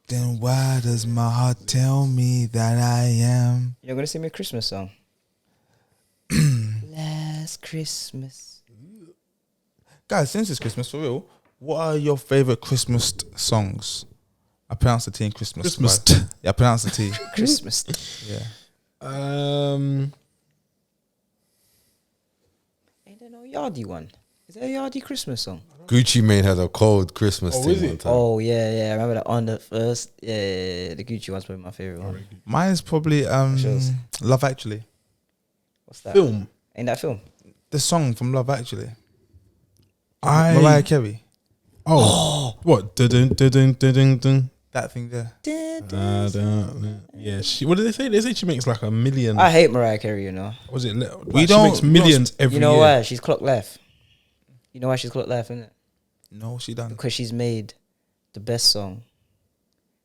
Then why does my heart tell me that I am? You're gonna sing me a Christmas song. Last Christmas. Guys, since it's Christmas, for real, what are your favourite Christmas songs? I pronounce the T in Christmas. Christmas. Yeah, I pronounce the T. Christmas. Yeah. Ain't there no Yardie one? Is there a Yardie Christmas song? Gucci Mane had a cold Christmas Oh, thing is it? one time. Oh yeah. I remember that on the first. Yeah. The Gucci one's probably my favorite one. Mine is probably Shows. Love Actually. What's that? Film. Ain't that film? The song from Love Actually. Mariah Carey. Oh. What? Dun-dun-dun-dun-dun-dun. That thing there. Yeah. What did they say? They say she makes like $1 million. I hate Mariah Carey. You know. Was it? Like We she don't- makes millions every You know year. why? She's clock left. You know why she's clock left, innit? No, she done. Because she's made the best song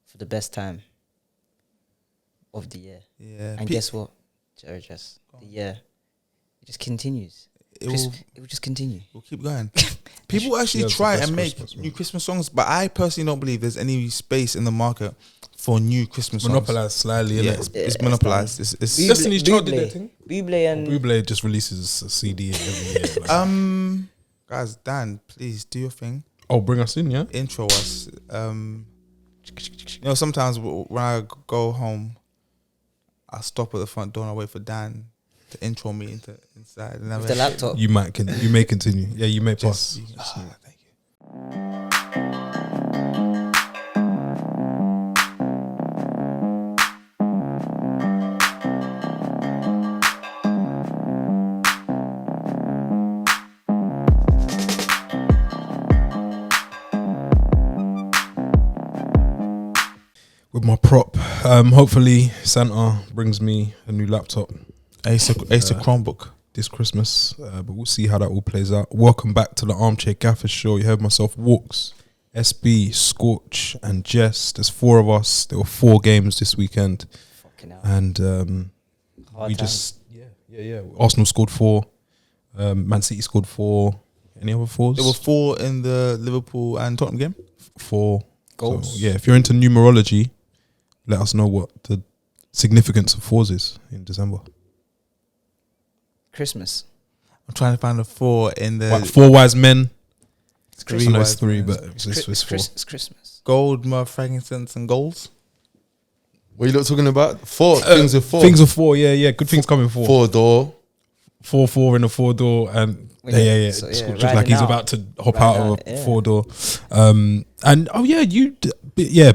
for the best time of the year. Yeah. And guess what? Just the year. It just continues. It It will just continue. will keep going. People actually has the try best and make Christmas, man. new Christmas songs, but I personally don't believe there's any space in the market for new Christmas songs. Monopolized slightly, Yeah, innit? it's monopolized. It's Destiny's Child did that thing. Bublé and Bublé just releases a CD every year. Like. guys, Dan, please do your thing. Oh, bring us in, yeah? Intro us. Sometimes when I go home, I stop at the front door and I wait for Dan to intro me inside. And with the laptop. You may continue. Yeah, you may pass. Thank you. With my prop. Hopefully Santa brings me a new laptop Acer Chromebook. this Christmas, but we'll see how that all plays out. Welcome back to the Armchair Gaffers show. You heard myself, Walks, SB, Scorch, and Jess. There's 4 of us. There were 4 games this weekend, Fucking hell. and Hard we time. just Arsenal scored 4, Man City scored 4. Any other 4s? There were 4 in the Liverpool and Tottenham game. 4 Goals. So, yeah, if you're into numerology, let us know what the significance of 4s is in December. Christmas. I'm trying to find the 4 in the 4 wise men. It's I Christmas. know it's 3, men. but it's 4. It's Christmas. gold, myrrh, frankincense, and golds. What are you lot talking about? 4 things of 4. Things of 4, yeah. Good things coming 4. 4 door. 4 in a 4 door, and Yeah, So, so, it's yeah, just like riding he's out. about to hop Riding out of out, a yeah. 4 door. And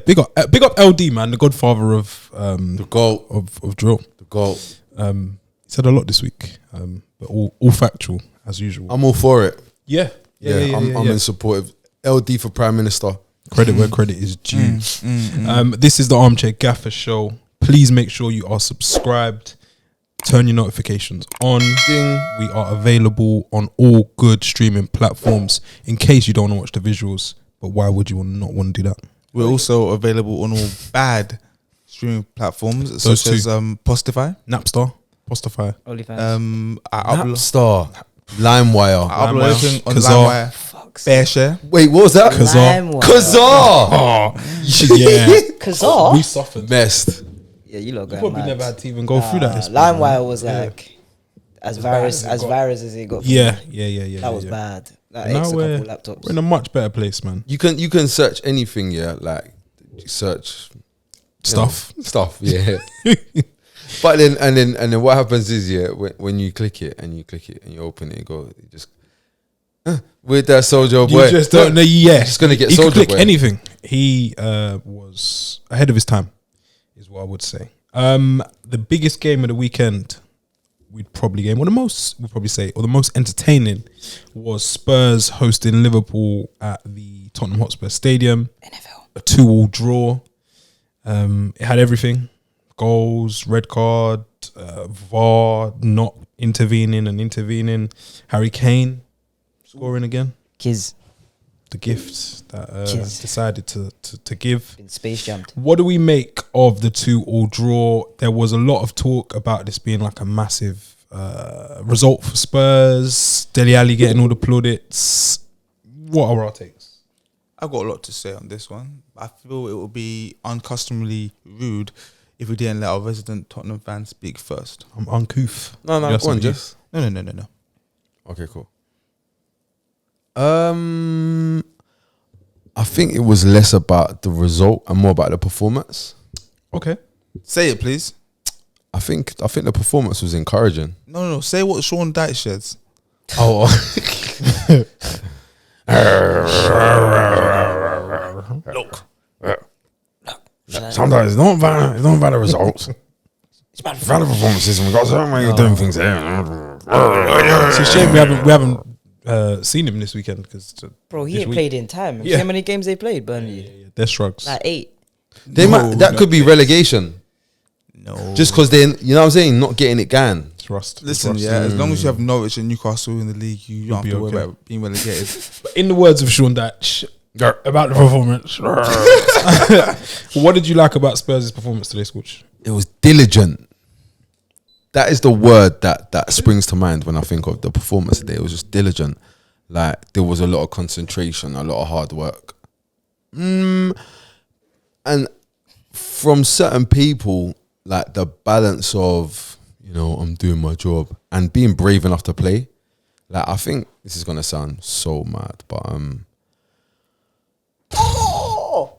big up LD, man, the godfather of The goal. of drill. The goal. He said a lot this week, but all factual as usual. I'm all for it. Yeah. I'm in support of LD for Prime Minister. Credit where credit is due. This is the Armchair Gaffer show. Please make sure you are subscribed. Turn your notifications on. Ding. We are available on all good streaming platforms in case you don't want to watch the visuals. But why would you not want to do that? We're also available on all bad streaming platforms Those such as two. Postify. Napster, Postify. OnlyFans. I upload Star. LimeWire. everything on Kazaa. LimeWire. Fuck's Fair share. Wait, what was that? Kazaa. LimeWire. Kazaa. Oh, you should, yeah. Kazaa? We suffered. Messed. Yeah, you lot We going probably mad. never had to even go through that. LimeWire was Yeah. like as virus as it got. Yeah. That was yeah. bad. That Now ate a we're, couple laptops. we're in a much better place, man. You can search anything, yeah. Like search Stuff. stuff, yeah. But then what happens is, yeah, when you click it and you open it, you just with that Soldier Boy. You just don't know. Yeah, Just gonna get he could Soulja click Boy. anything. He was ahead of his time, is what I would say. The biggest game of the weekend, the most entertaining was Spurs hosting Liverpool at the Tottenham Hotspur Stadium. NFL. A 2-2 draw. It had everything: goals, red card, VAR not intervening and intervening. Harry Kane scoring again. Kids The gift that Kids. decided to give. been space jammed. What do we make of the 2-2 draw? There was a lot of talk about this being like a massive result for Spurs. Dele Alli getting all the plaudits. What are our takes? I've got a lot to say on this one. I feel it would be uncustomarily rude if we didn't let our resident Tottenham fans speak first. I'm uncouth. No, Yes, go on, indeed. Jess. No. Okay, cool. I think it was less about the result and more about the performance. Okay. Say it, please. I think the performance was encouraging. No. Say what Sean Dyche says. Oh, Look. sometimes it's not about the results. It's about the performances, and we've got certain ways of doing things here. It's a shame we haven't seen him this weekend because Bro, he ain't played in time. Yeah. See how many games they played, Burnley? They're shrugs. Like 8. That could be relegation. No. Just because they're, you know what I'm saying, not getting it going. It's rust. Listen, It's rust. yeah, as long as you have Norwich and Newcastle in the league, you don't have be to worry okay. about being relegated. But in the words of Sean Dyche, about the performance. What did you like about Spurs' performance today, Scorch? It was diligent. That is the word that springs to mind when I think of the performance today. It was just diligent. Like, there was a lot of concentration, a lot of hard work. And from certain people, like the balance of, you know, I'm doing my job and being brave enough to play. Like, I think this is going to sound so mad, but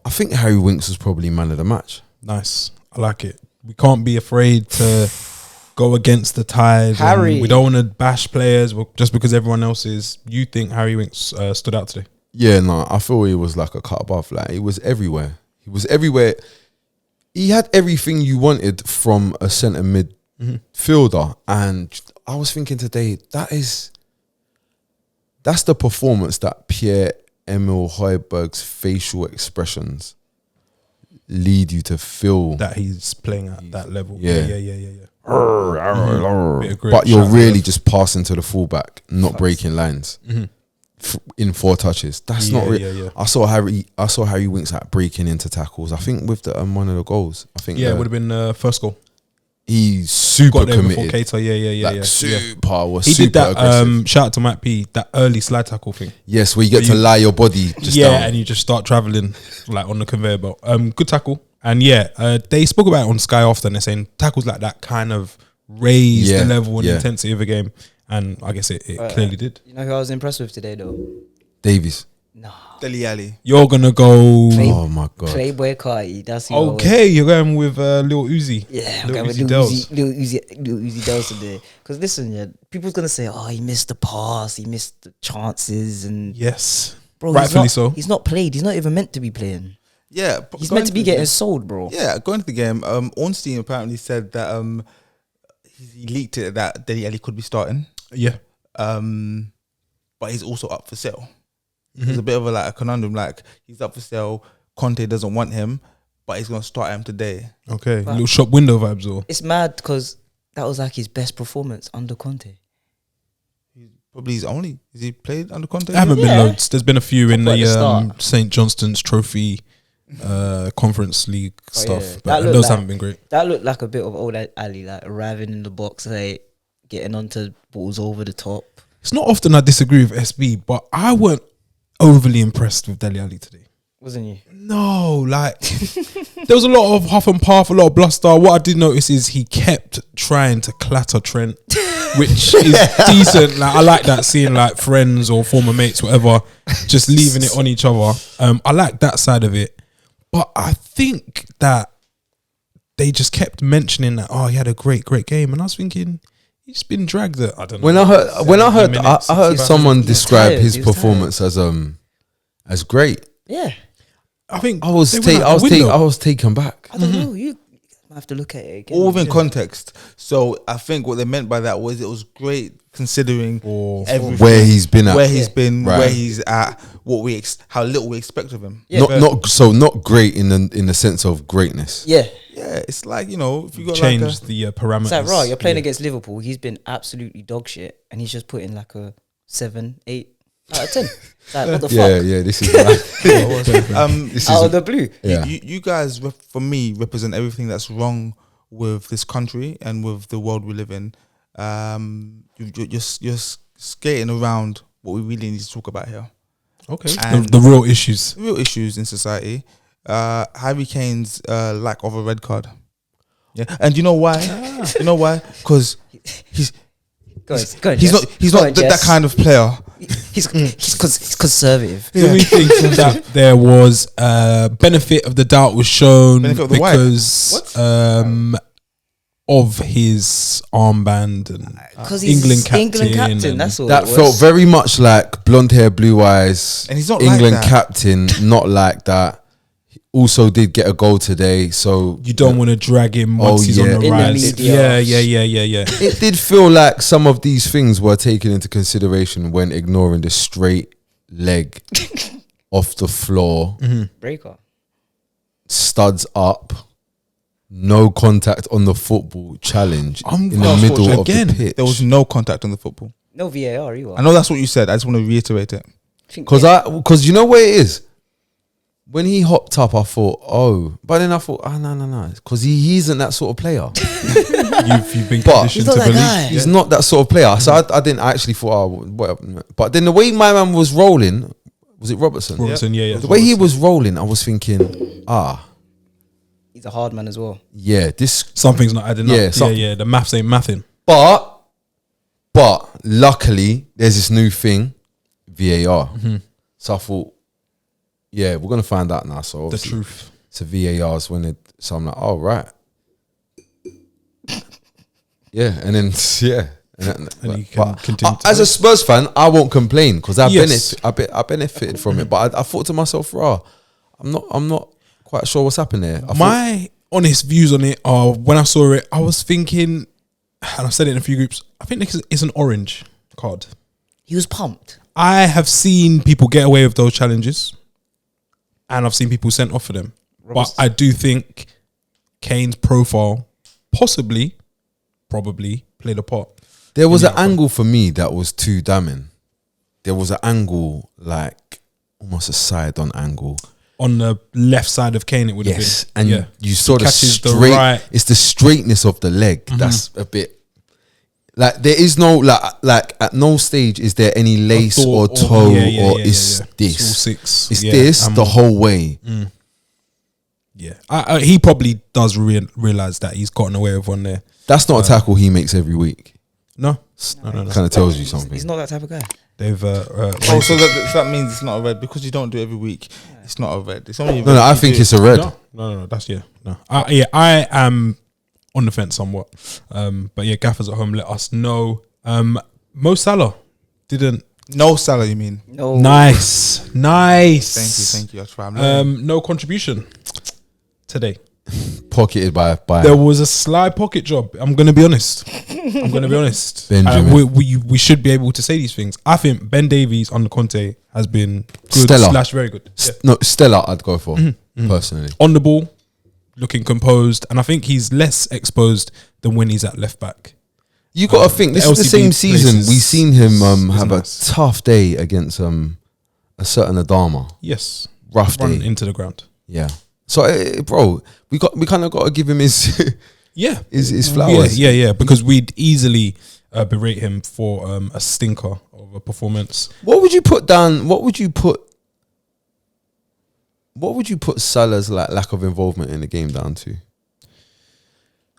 I think Harry Winks was probably man of the match. Nice. I like it. We can't be afraid to go against the tide. Harry. We don't want to bash players just because everyone else is. You think Harry Winks stood out today? Yeah, no, I feel he was like a cut above. Like, he was everywhere. He was everywhere. He had everything you wanted from a centre midfielder. And I was thinking today, that's the performance that Pierre-Emile Højbjerg's facial expressions lead you to feel. That he's playing at that level. Yeah. Yeah. Bit of great But you're shout really there. just passing to the fullback, not Facts. breaking lines in 4 touches. That's not really. Yeah. I saw Harry Winks like breaking into tackles. I think with the one of the goals. I think Yeah, it would have been first goal. he's super Got there before committed. Cater. Yeah. Like super. Was He super did that. aggressive. Shout out to Mike P. That early slide tackle thing. Yes, where you get so to you- lie your body just down. And you just start traveling like on the conveyor belt. Good tackle. And they spoke about it on Sky after, and they're saying tackles like that kind of raise the level and intensity of a game. And I guess it clearly did. You know who I was impressed with today, though? Davies. No. Dele Alli. You're gonna go. Play- Oh my god. Playboy Carti. That's who I was. Okay, you're going with Lil Uzi. Yeah, I'm Lil going with Uzi Lil Dells. Uzi Dells today. Because listen, yeah, people's gonna say, "Oh, he missed the pass, he missed the chances," and Yes, bro, rightfully he's so. not, He's not played. He's not even meant to be playing. Yeah. He's going meant to be the getting game- sold, bro. Yeah, going to the game, Ornstein apparently said that he leaked it that Dele Alli could be starting, Yeah, but he's also up for sale. There's a bit of a conundrum. Like, he's up for sale. Conte doesn't want him, but he's going to start him today. okay. But- Little shop window vibes, or It's mad because that was like his best performance under Conte. Probably his only. Has he played under Conte? there haven't Yeah. been loads. There's been a few in Proper at the the start. St Johnston's Trophy Conference League stuff, yeah. That but looked those like- haven't been great. That looked like a bit of old Ali, like arriving in the box, like getting onto balls over the top. It's not often I disagree with SB, but I weren't overly impressed with Dele Alli today. Wasn't you? No, like there was a lot of huff and puff, a lot of bluster. What I did notice is he kept trying to clatter Trent, which is decent. Like, I like that, seeing like friends or former mates, whatever, just leaving it on each other. I like that side of it, but I think that they just kept mentioning that, oh, he had a great game, and I was thinking he's been dragged. I don't know. When I heard minutes, I heard 65 someone He was describe tired, his he was performance as great. Yeah. I think I was they went out the window. taken back. I don't know. You have to look at it again. All within context. So I think what they meant by that was it was great considering everything, Where he's been at. where he's been, Right. where he's at, how little we expect of him. Yeah. Not great in the sense of greatness. Yeah. Yeah, it's like, if you got Change the parameters. It's like, right, you're playing against Liverpool. He's been absolutely dog shit, and he's just put in like a 7, 8 out of 10. Like, what the fuck? Yeah. This is like, this Out of is the blue. yeah. you guys, for me, represent everything that's wrong with this country and with the world we live in. You're skating around what we really need to talk about here. Okay. And The real issues. real issues in society. Harry Kane's lack of a red card. Yeah, and you know why? You know why? Because he's not that kind of player. He's conservative. Do we think that there was benefit of the doubt was shown Benefit of the because of his armband and England captain? That's all. That felt very much like blonde hair, blue eyes. And he's not England like that. captain, not like that. He also did get a goal today, so You don't want to drag him once he's on the In the rise. media. Yeah. it did feel like some of these things were taken into consideration when ignoring the straight leg off the floor, breaker. studs up, no contact on the football challenge I'm in the gonna middle watch of again. the pitch. There was no contact on the football. No VAR either. I know that's what you said. I just want to reiterate it. Because you know where it is. When he hopped up, I thought, but then I thought, no, because he isn't that sort of player. You've been But conditioned he's not to that believe. guy. He's not that sort of player. So I didn't actually thought, whatever. But then the way my man was rolling, was it Robertson? Robertson, yeah. The way he was rolling, I was thinking, he's a hard man as well. yeah, this. Something's not adding Yeah, up. something- The maths ain't mathing. But luckily, there's this new thing, VAR. So I thought, yeah, we're gonna find out now. So The obviously truth. it's a VAR's when it. So I'm like, oh right, yeah, and then yeah. And you can continue to as a Spurs fan, I won't complain because I Yes. I benefited from it. But I thought to myself, I'm not quite sure what's happened there. My honest views on it are when I saw it, I was thinking, and I've said it in a few groups, I think it's an orange card. He was pumped. I have seen people get away with those challenges, and I've seen people sent off for them. But I do think Kane's profile probably played a part. There was an angle for me that was too damning. There was an angle, like almost a side-on angle. On the left side of Kane, it would have Yes, been. and you saw the catches the straight. right- It's the straightness of the leg that's a bit. Like there is no like at no stage is there any lace or toe or it's this. It's all six. It's this the whole way. Yeah, he probably does realize that he's gotten away with one there. That's not a tackle he makes every week. No. Kind of tells you something. He's not that type of guy. They've Oh, so that means it's not a red because you don't do it every week. It's not a red. It's only a red No, I if you think do it's it. a red. No. That's no. I am on the fence somewhat. But yeah, Gaffers at home let us know. Mo Salah didn't. No Salah, you mean? No. Nice. Thank you. I try. No contribution today. Pocketed by There was a sly pocket job. I'm going to be honest. Benjamin. We should be able to say these things. I think Ben Davies under Conte has been good Stellar. / very good. Yeah. No, Stella I'd go for personally. On the ball, looking composed, and I think he's less exposed than when he's at left back. You got to think this the is the same LCB season. places We seen him is have nice. a tough day against a certain Adama. Yes, Rough run day. into the ground. Yeah. So, bro, we kind of got to give him his Yeah, his flowers. Yeah. Because we'd easily berate him for a stinker of a performance. What would you put down? What would you put Salah's lack of involvement in the game down to?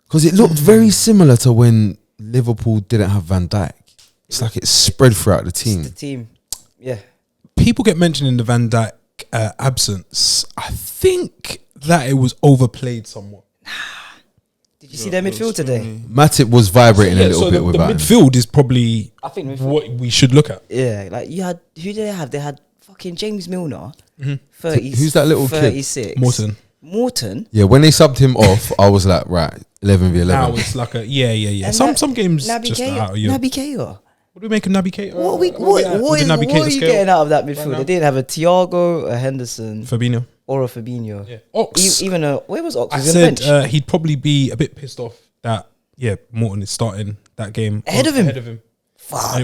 Because it looked very similar to when Liverpool didn't have Van Dijk. It's like it's spread throughout the team. The team. Yeah. People get mentioned in the Van Dijk absence. I think that it was overplayed somewhat. Did you see their midfield today? Matip was vibrating a little so bit the without him. midfield is probably I think midfield. what we should look at. Yeah, like you had, who did they have? They had fucking James Milner, Mm-hmm. 30. Who's that little kid? 36. Morton. Yeah, when they subbed him off, I was like, right, 11v11. Now it's like a yeah. And Some games Naby just Keita. out of you. Naby Keita. What do we make of Naby Keita? What Naby are you getting out of that midfield? They didn't have a Thiago, a Henderson, Fabinho. or a Fabinho. Yeah. Ox. Even where was Ox? I He was on the said bench. he'd probably be a bit pissed off that Morton is starting that game Ahead of him. And it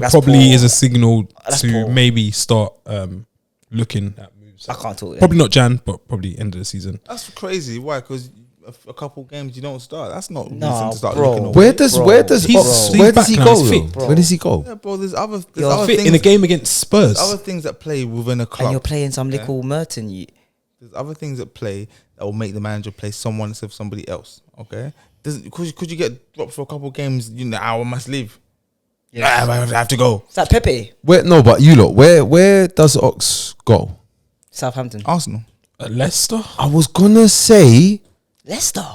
that's probably poor. is a signal That's to poor. maybe start looking at moves. I can't talk. Probably not Jan, but probably end of the season. That's crazy. Why? Because a couple games you don't start, that's not Nah, reason to start bro. looking away. Where does Bro. where does He's where does back he now, go? he's Though? fit, Where does he go? Yeah, bro. There's other Fit things in a game against Spurs. There's other things that play within a And club. you're playing some little Merton. There's other things that play that will make the manager play someone instead of somebody else. Okay, could you get dropped for a couple of games? You know, I must leave. Yeah, I have to go. Is that Pepe? Where no, but you look. Where does Ox go? Southampton. Arsenal. At Leicester. I was gonna say. Leicester.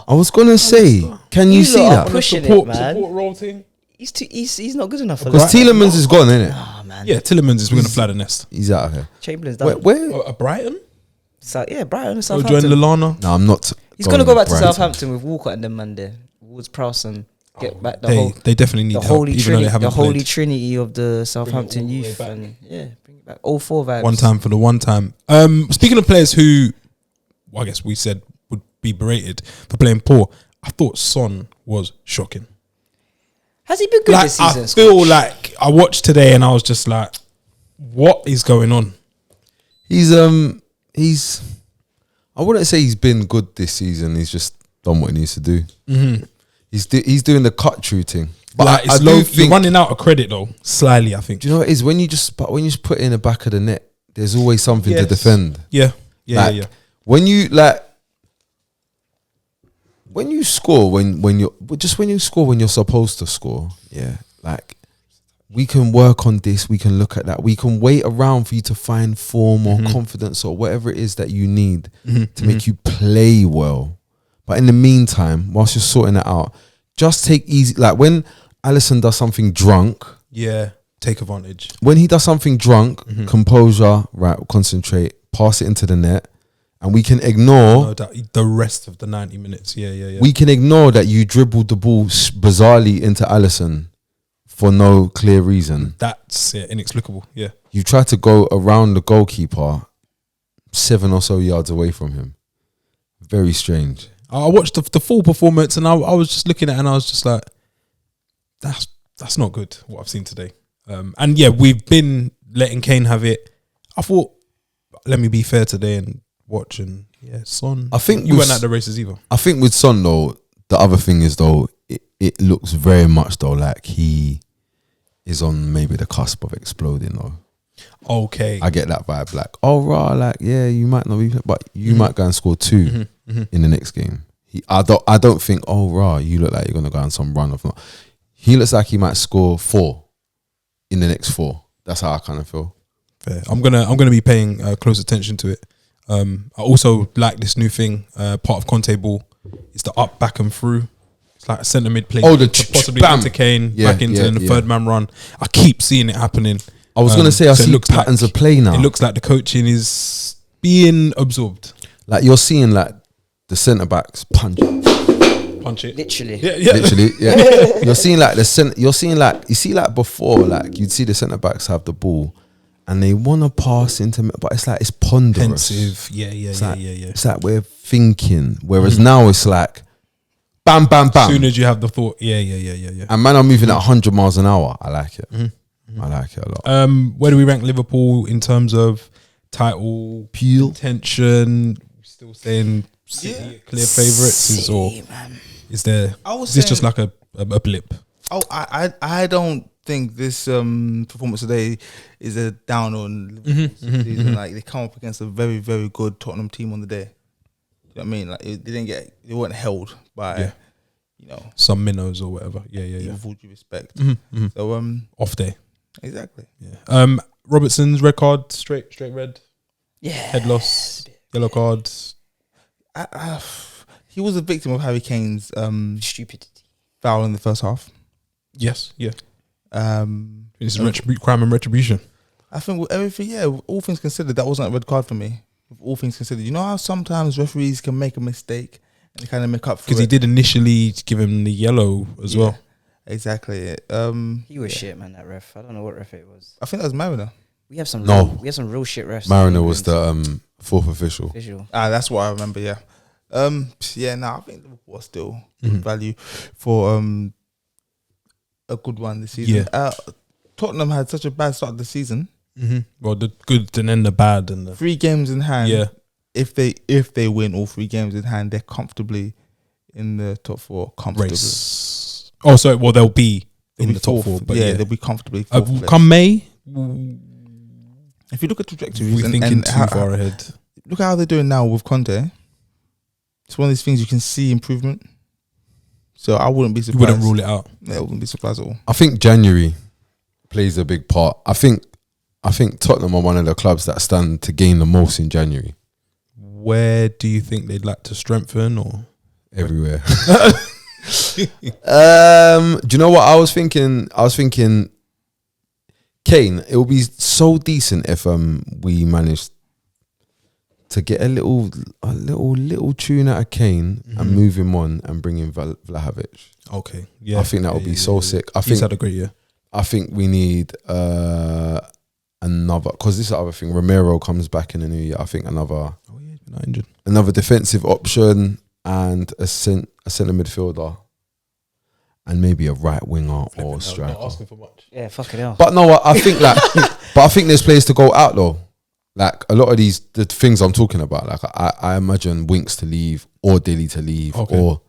Can you see lot are that? pushing support it, man. role thing. He's not good enough for Because that. Tielemans is gone, isn't it? Ah, man. Yeah, Tillemans is going to fly the nest. He's out of here. Chamberlain's done. Where? A Brighton. So, yeah, Brighton and Or Southampton. join Lallana. No, I'm not. He's gonna go back to Brighton. Southampton with Walcott and them man there. Woods Prowse and get back They definitely need the help, holy even though trinity, they haven't the holy played. trinity of the Southampton all the way youth. back. And yeah, bring it back. All 4 vibes. One time for the one time. Speaking of players who, well, I guess we said would be berated for playing poor, I thought Son was shocking. Has he been good Like, this season? I feel like I watched today and I was just like, what is going on? He's I wouldn't say he's been good this season. He's just done what he needs to do. Mm-hmm. He's doing the cut through thing. But Like, I it's do you're think. running out of credit though, slyly, I think. Do you know what it is when you just put it in the back of the net? There's always something to Yes. defend. Yeah, yeah, Like, yeah. When you score when you score when you're supposed to score, yeah. Like we can work on this, we can look at that, we can wait around for you to find form or confidence or whatever it is that you need to make you play well. But in the meantime, whilst you're sorting it out, just take easy. Like when Alisson does something drunk, Yeah, take advantage. when he does something drunk, composure, right, concentrate, pass it into the net, and we can ignore. No doubt. The rest of the 90 minutes. Yeah. We can ignore that you dribbled the ball bizarrely into Alisson for no clear reason. That's inexplicable. Yeah. You try to go around the goalkeeper 7 or so yards away from him. Very strange. I watched the full performance and I was just looking at it and I was just like, that's not good, what I've seen today. And yeah, we've been letting Kane have it. I thought, let me be fair today and watch. And yeah, Son, I think you with- weren't at the races either. I think with Son though, the other thing is though, it looks very much though like he is on maybe the cusp of exploding though. Okay. I get that vibe, like, oh rah, like yeah, you might not be, but you might go and score 2 in the next game. I don't think, oh rah, you look like you're gonna go on some run of. He looks like he might score 4 in the next 4. That's how I kind of feel. Fair. I'm gonna be paying close attention to it. I also like this new thing. Part of Conte ball is the up, back and through. It's like a centre mid play. Oh, the possibly bam. into Kane, Yeah, back into yeah, the yeah. third man run. I keep seeing it happening. I was gonna say I so it see looks patterns like- of play now. It looks like the coaching is being absorbed. Like you're seeing like the centre backs punch. Punch it. Literally. Yeah. Literally, yeah. You're seeing like you see like before, like you'd see the centre backs have the ball and they want to pass into, but it's like it's ponderous. Pensive. Yeah. It's like we're thinking, whereas now it's like bam, bam, As bam. soon as you have the thought, yeah. And man, I'm moving at 100 miles an hour. I like it. I like it a lot. Where do we rank Liverpool in terms of title Peel. contention? Still saying City clear favourites, or is there? Is this just like a blip? Oh, I don't think this performance today is a down on Liverpool season. Like they come up against a very, very good Tottenham team on the day. You know what I mean? Like they weren't held by Some minnows or whatever. Yeah. with all due respect. Mm-hmm. So Off day. exactly. Yeah. Robertson's red card, straight red, Yeah. head loss, yellow card. He was a victim of Harry Kane's Stupidity. foul in the first half. Yes, yeah. It's Okay. crime and retribution. I think with everything, with all things considered, that wasn't a red card for me. With all things considered, you know how sometimes referees can make a mistake and they kind of make up for it. Because he did initially give him the yellow as well. Exactly. He was shit, man. That ref. I don't know what ref it was. I think that was Mariner. We have some. No. We have some real shit refs. Mariner was the fourth official. visual. That's what I remember. Yeah. I think Liverpool was still good value for a good one this season. Yeah. Tottenham had such a bad start of the season. Well, the good and then the bad and the 3 games in hand. yeah. If they win all 3 games in hand, they're comfortably in the top 4 comfortably. Race. Oh, sorry. Well, they'll be in the top 4, but they'll be comfortably fourth place. come May. If you look at trajectories, We're thinking too far ahead. Look at how they're doing now with Conte. It's one of these things you can see improvement. So I wouldn't be surprised. You wouldn't rule it out. Yeah, I wouldn't be surprised at all. I think January plays a big part. I think Tottenham are one of the clubs that stand to gain the most in January. Where do you think they'd like to strengthen, or everywhere? Do you know what I was thinking? I was thinking Kane. It would be so decent if we managed to get a little tune out of Kane and move him on and bring in Vlahovic. Okay, yeah, I think that would be so sick. I think he's had a great year. I think we need another, because this is the other thing. Romero comes back in the new year. I think another He's been injured. Another defensive option and a centre midfielder. And maybe a right winger or a striker. Not asking for much. Yeah, fucking hell. But no, I think but I think there's players to go out though. Like a lot of the things I'm talking about, like I imagine Winks to leave or Dilly to leave, or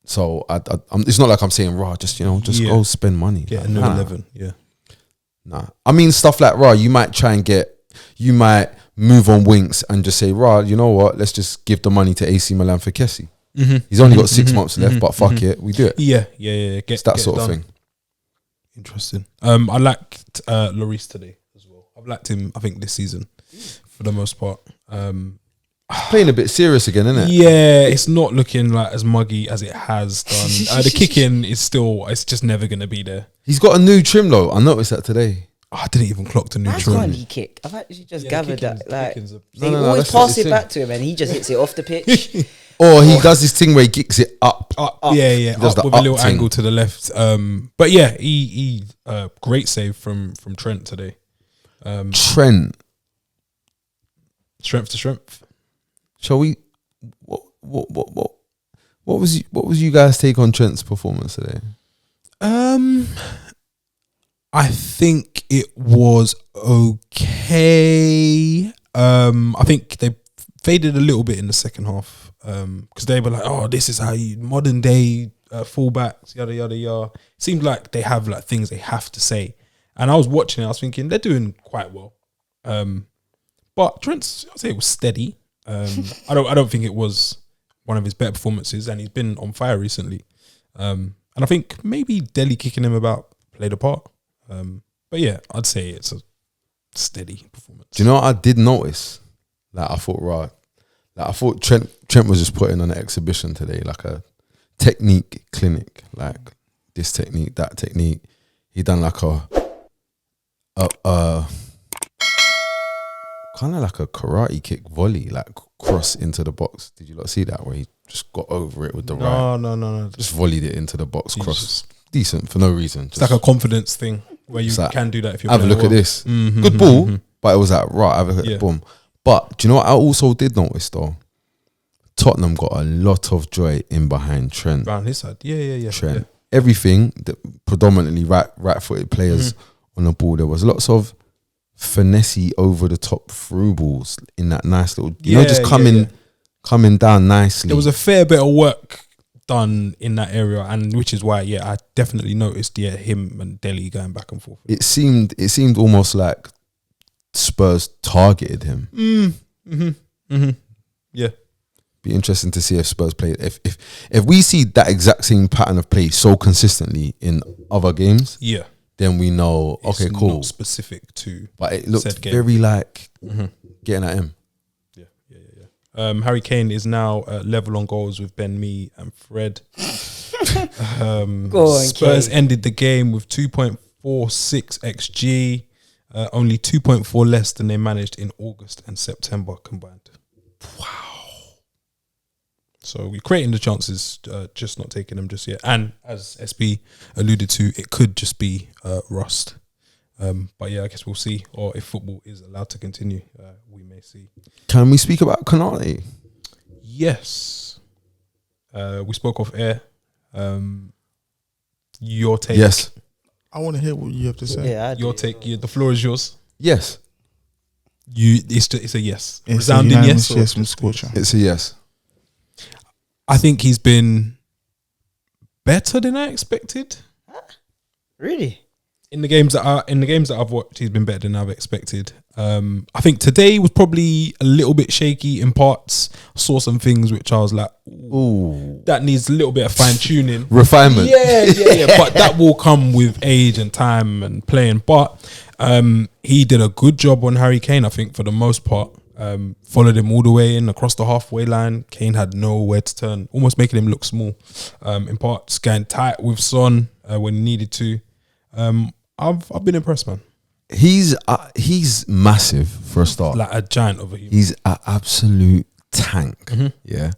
so it's not like I'm saying raw. Just go spend money. Get a new 11. Yeah. Nah, I mean stuff like raw. You might move on Winks and just say raw. You know what? Let's just give the money to AC Milan for Kessie. He's only got 6 months left, but fuck it, we do it. Yeah. It's that sort of thing. Interesting. I liked Lloris today as well. I've liked him, I think, this season for the most part. Playing a bit serious again, isn't it? Yeah, it's not looking like as muggy as it has done. The kicking is still, it's just never going to be there. He's got a new trim though. I noticed that today. I didn't even clock the new Why trim. can't he kick? I've actually just gathered that. Like, they No, always that's pass what it back to him and he just hits it off the pitch. Or he does this thing where he kicks it up. Yeah, He does up the with a little thing. angle to the left. But yeah, he great save from Trent today. Trent. Strength to strength. Shall we? What was you guys' take on Trent's performance today? I think it was okay. I think they faded a little bit in the second half because they were like, "Oh, this is how you modern day fullbacks, yada yada yada." It seemed like they have like things they have to say, and I was watching it. I was thinking they're doing quite well, but Trent's, I'd say it was steady. I don't think it was one of his better performances, and he's been on fire recently. And I think maybe Delhi kicking him about played a part. But yeah, I'd say it's a steady performance. Do you know what I did notice? Like I thought Trent was just putting on an exhibition today, like a technique clinic, like this technique, that technique. He done like a kind of like a karate kick volley, like cross into the box. Did you not see that where he just got over it with the right? No. Just volleyed it into the box, cross. Just, decent for no reason. It's like a confidence thing where you like, can do that if you're have a look at this. Good ball, but it was like right. Have a look at boom. But do you know what I also did notice though? Tottenham got a lot of joy in behind Trent. Around his side, yeah. Trent, yeah. everything, predominantly right-footed players on the ball. There was lots of finesse over the top through balls in that nice little, coming down nicely. There was a fair bit of work done in that area, and which is why, I definitely noticed, him and Delhi going back and forth. It seemed almost like Spurs targeted him. Yeah. Be interesting to see if Spurs play. If we see that exact same pattern of play so consistently in other games, then we know it's okay, cool. Not specific to, but it looked very like getting at him. Yeah. Harry Kane is now level on goals with Ben Mee and Fred. Spurs ended the game with 2.46 XG, only 2.4 less than they managed in August and September combined. Wow. So we're creating the chances, just not taking them just yet. And as SB alluded to, it could just be rust. But I guess we'll see. Or if football is allowed to continue, we may see. Can we speak about Konate? Yes. We spoke off air. Your take. Yes. I want to hear what you have to say. Yeah, your take. The floor is yours. Yes. It's a yes. It's Resounding yes. Yes from Scorcher. It's a yes. I think he's been better than I expected. Really? In the games that I've watched, he's been better than I've expected. I think today was probably a little bit shaky in parts. I saw some things which I was like, ooh, that needs a little bit of fine tuning, refinement. Yeah. But that will come with age and time and playing. But he did a good job on Harry Kane, I think, for the most part. Followed him all the way in across the halfway line. Kane had nowhere to turn, almost making him look small. In parts, getting tight with Son when he needed to. I've been impressed, man. He's massive for a start. Like a giant of a human. He's an absolute tank. Yeah.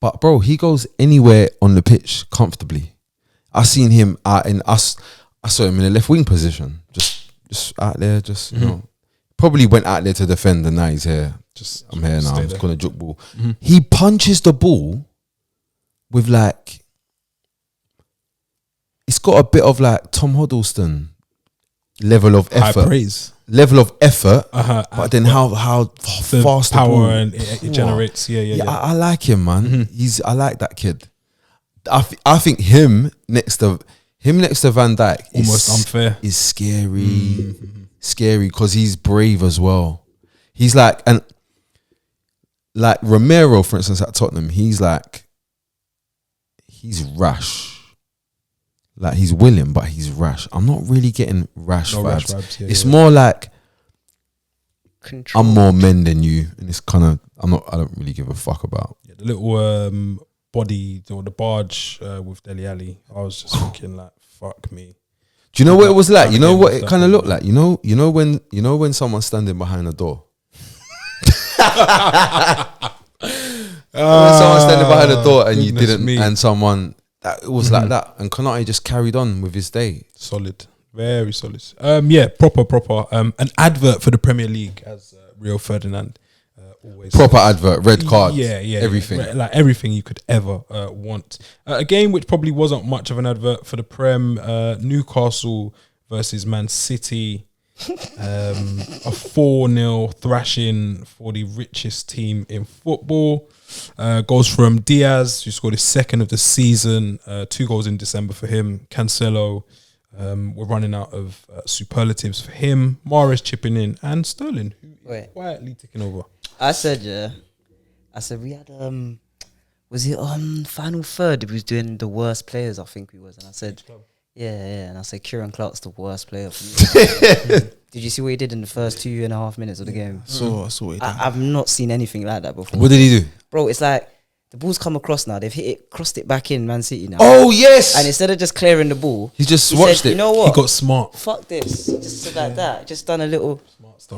But bro, he goes anywhere on the pitch comfortably. I seen him out in us. I saw him in a left wing position, just out there, you know. Probably went out there to defend, and now he's here. I'm here now. I'm just gonna juke ball. He punches the ball with like. It's got a bit of like Tom Hiddleston level of effort. High praise. Level of effort. But then how fast the power ball, and it generates. Yeah. I like him, man. I like that kid. I think him next to Van Dijk almost unfair. Is scary. Scary because he's brave as well. He's like Romero, for instance, at Tottenham. He's rash. Like he's willing, but he's rash. I'm not really getting rash vibes. It's more like control. I'm more men than you, and it's kind of I don't really give a fuck about the little body or the barge with Dele Alli. I was just thinking like, fuck me. Do you know what it was like? You know what it kind of looked like? You know when someone's standing behind a door. When someone's standing behind a door and you didn't, and someone. It was like that, and Konate just carried on with his day. Solid, very solid. Proper. An advert for the Premier League, as Rio Ferdinand always proper says. Advert, red card, everything, like everything you could ever want. A game which probably wasn't much of an advert for the Prem. Newcastle versus Man City, a 4-0 thrashing for the richest team in football. Goes from Diaz, who scored his second of the season, 2 goals in December for him. Cancelo, we're running out of superlatives for him. Mahrez chipping in, and Sterling, who is quietly taking over. I said we had was it on final third? He was doing the worst players, I think we was, and I said and I said Kieran Clark's the worst player for me. Did you see what he did in the first 2.5 minutes of the game? I saw what he did. I've not seen anything like that before. What did he do? Bro, it's like the ball's come across now. They've hit it, crossed it back in Man City now. Oh, yes! And instead of just clearing the ball, he watched said, it. You know what? He got smart. Fuck this. Just said like that. Just done a little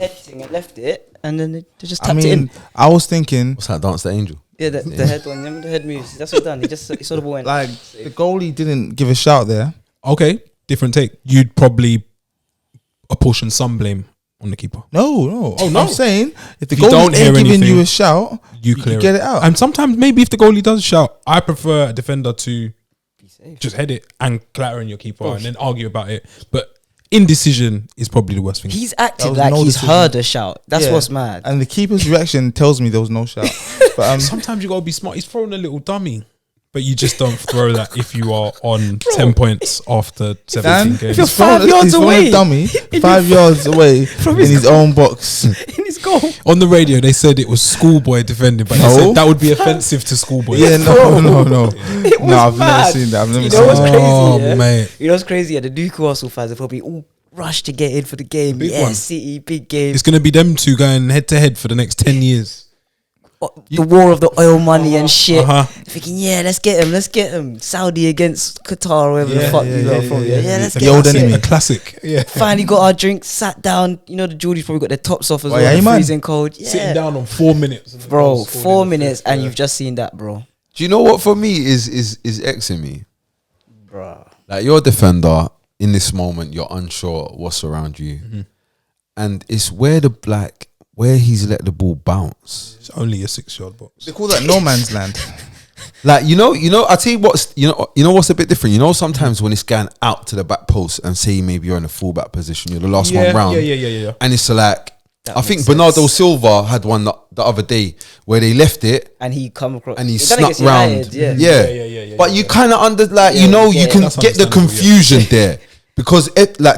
head thing and left it. And then they just tapped it in. I was thinking... What's that, Dance the Angel? Yeah, the head one. Remember the head moves? That's what he done. He saw the ball went. Like, the goalie didn't give a shout there. Okay, different take. You'd probably apportion some blame on the keeper. No. Oh, no. I'm saying if the If you don't goalie hear ain't giving anything, you a shout, you clear get it out. And sometimes maybe if the goalie does shout, I prefer a defender to just head it and clatter in your keeper and then argue about it. But indecision is probably the worst thing. He's acted like he's heard a shout. That's what's mad. And the keeper's reaction tells me there was no shout. But sometimes you gotta be smart. He's throwing a little dummy. But you just don't throw that if you are on 10 points after 17 games. If you're 5 yards away, a dummy 5 yards away from his own box, in his goal. On the radio, they said it was schoolboy defending, but they said that would be offensive to schoolboy. Yeah, no. No, I've mad. never seen that. You know what's crazy? Oh, mate. You know what's crazy? Yeah, the Newcastle fans are probably all rushed to get in for the game. Big one. City, big game. It's going to be them two going head to head for the next 10 years. The war of the oil money and shit. Thinking, let's get him. Saudi against Qatar, or whatever the fuck you know from. Let's get the old enemy. A classic. Yeah. Finally got our drink, sat down. You know the Geordies probably got their tops off as well. Yeah, Freezing cold. Yeah. Sitting down on 4 minutes. Bro, 4 minutes and you've just seen that, bro. Do you know what for me is Xing me? Bro. Like you're a defender, in this moment you're unsure what's around you. And it's where he's let the ball bounce. It's only a 6-yard box. They call that no man's land. Like you know. I tell you what's what's a bit different. You know, sometimes when it's going out to the back post and say maybe you're in a fullback position, you're the last one round. Yeah. And it's like I think Bernardo Silva had one the other day where they left it and he come across and he snuck round. Yeah. But you kind of you yeah, can get the confusion there because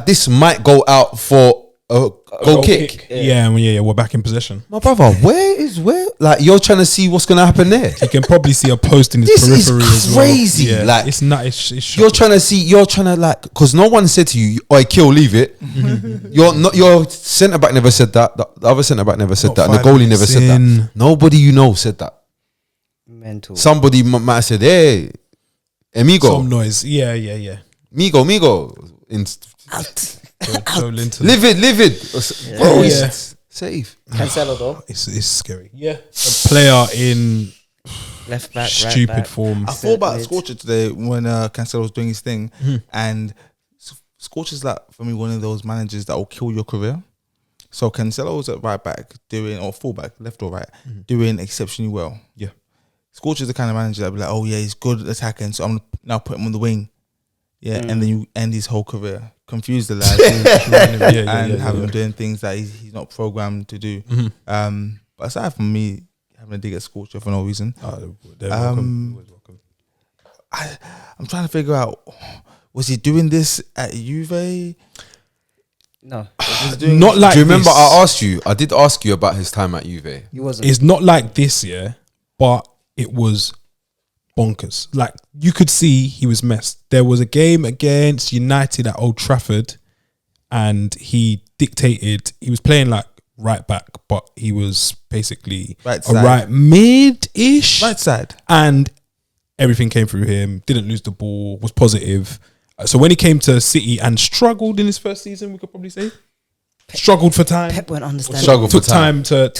this might go out for a goal kick. Yeah, we're back in possession. My brother, where? Like, you're trying to see what's going to happen there. You can probably see a post in his This periphery is as well. crazy. Yeah, Like, it's not. It's you're trying to because no one said to you, "Oi, kill, leave it." Your centre back never said that. The other centre back never said that, and the goalie never said that. Nobody said that. Mental. Somebody might have said, "Hey, amigo, some noise." Yeah. migo." Joe Linton. Live it. Bro, it's safe. Cancelo though. It's scary. Yeah, a player in Left back, stupid right back. form. I thought about Scorcher today when Cancelo was doing his thing, and Scorcher's like for me one of those managers that will kill your career. So Cancelo's at right back or fullback, left or right, doing exceptionally well. Yeah, Scorcher's the kind of manager that'll be like, oh yeah, he's good at attacking, so I'm gonna now put him on the wing. Yeah, and then you end his whole career, confuse the lad, and have him doing things that he's not programmed to do. But aside from me having a dig at Scorcher for no reason, they're welcome. I'm trying to figure out, was he doing this at Juve? No, Not like. Do you remember this. I did ask you about his time at Juve. he wasn't. It's not like this, but it was bonkers. Like, you could see he was messed. There was a game against United at Old Trafford, and he dictated. He was playing like right back, but he was basically Right a side. right mid-ish, Right side. and everything came through him. Didn't lose the ball. Was positive. So when he came to City and struggled in his first season, we could probably say struggled for time. Pep won't understand. Took time to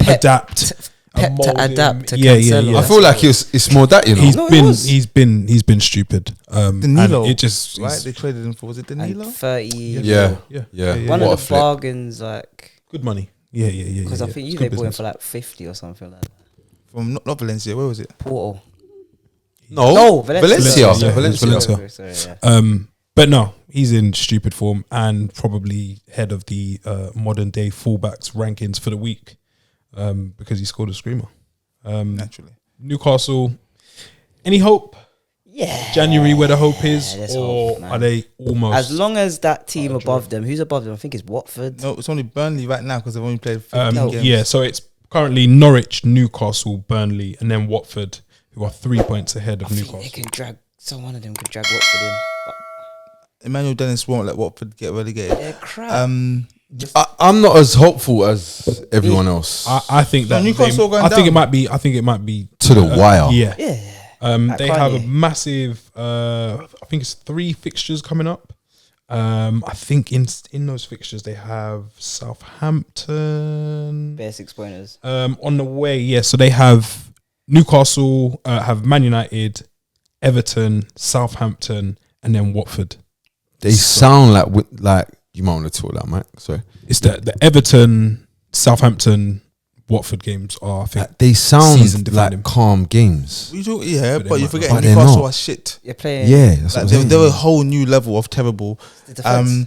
Pep adapt. Pep and to mould him. adapt to Yeah. Cancelo. I feel like it's more that, you know. He's been stupid. Danilo, and it just right? They traded him for, was it Danilo? And 30. Yeah. One What a of the flip. bargains, like, good money. Yeah. because I think It's you good they bought him business. for like 50 or something like that. From not Valencia, where was it? Porto. No, Valencia. Valencia. Sorry, yeah. But no, he's in stupid form and probably head of the modern day fullbacks rankings for the week because he scored a screamer. Naturally. Newcastle, any hope? Yeah. January where the hope is, there's or hope, man. are they almost? As long as that team above them, who's above them? I think it's Watford. No, it's only Burnley right now because they've only played 15 games. Yeah, so it's currently Norwich, Newcastle, Burnley, and then Watford, who are 3 points ahead of I think Newcastle. they can drag. So one of them could drag Watford in. But Emmanuel Dennis won't let Watford get relegated. they're crap. I'm not as hopeful as everyone else. I think that Newcastle going I think down. it might be To the wire. Yeah. yeah. They have a massive. I think it's 3 fixtures coming up. I think in those fixtures they have Southampton. Bare 6 pointers. On the way, yeah. So they have Newcastle, have Man United, Everton, Southampton, and then Watford. They sound like you might want to talk that, Mike. Sorry. It's the Everton, Southampton, Watford games are, I think. They sound Season defining. like calm games. You do, yeah, But but they you might forget not. But they're Newcastle not. are shit. You're playing. Yeah, that's Like what I'm they're a saying. whole new level of terrible. The defense.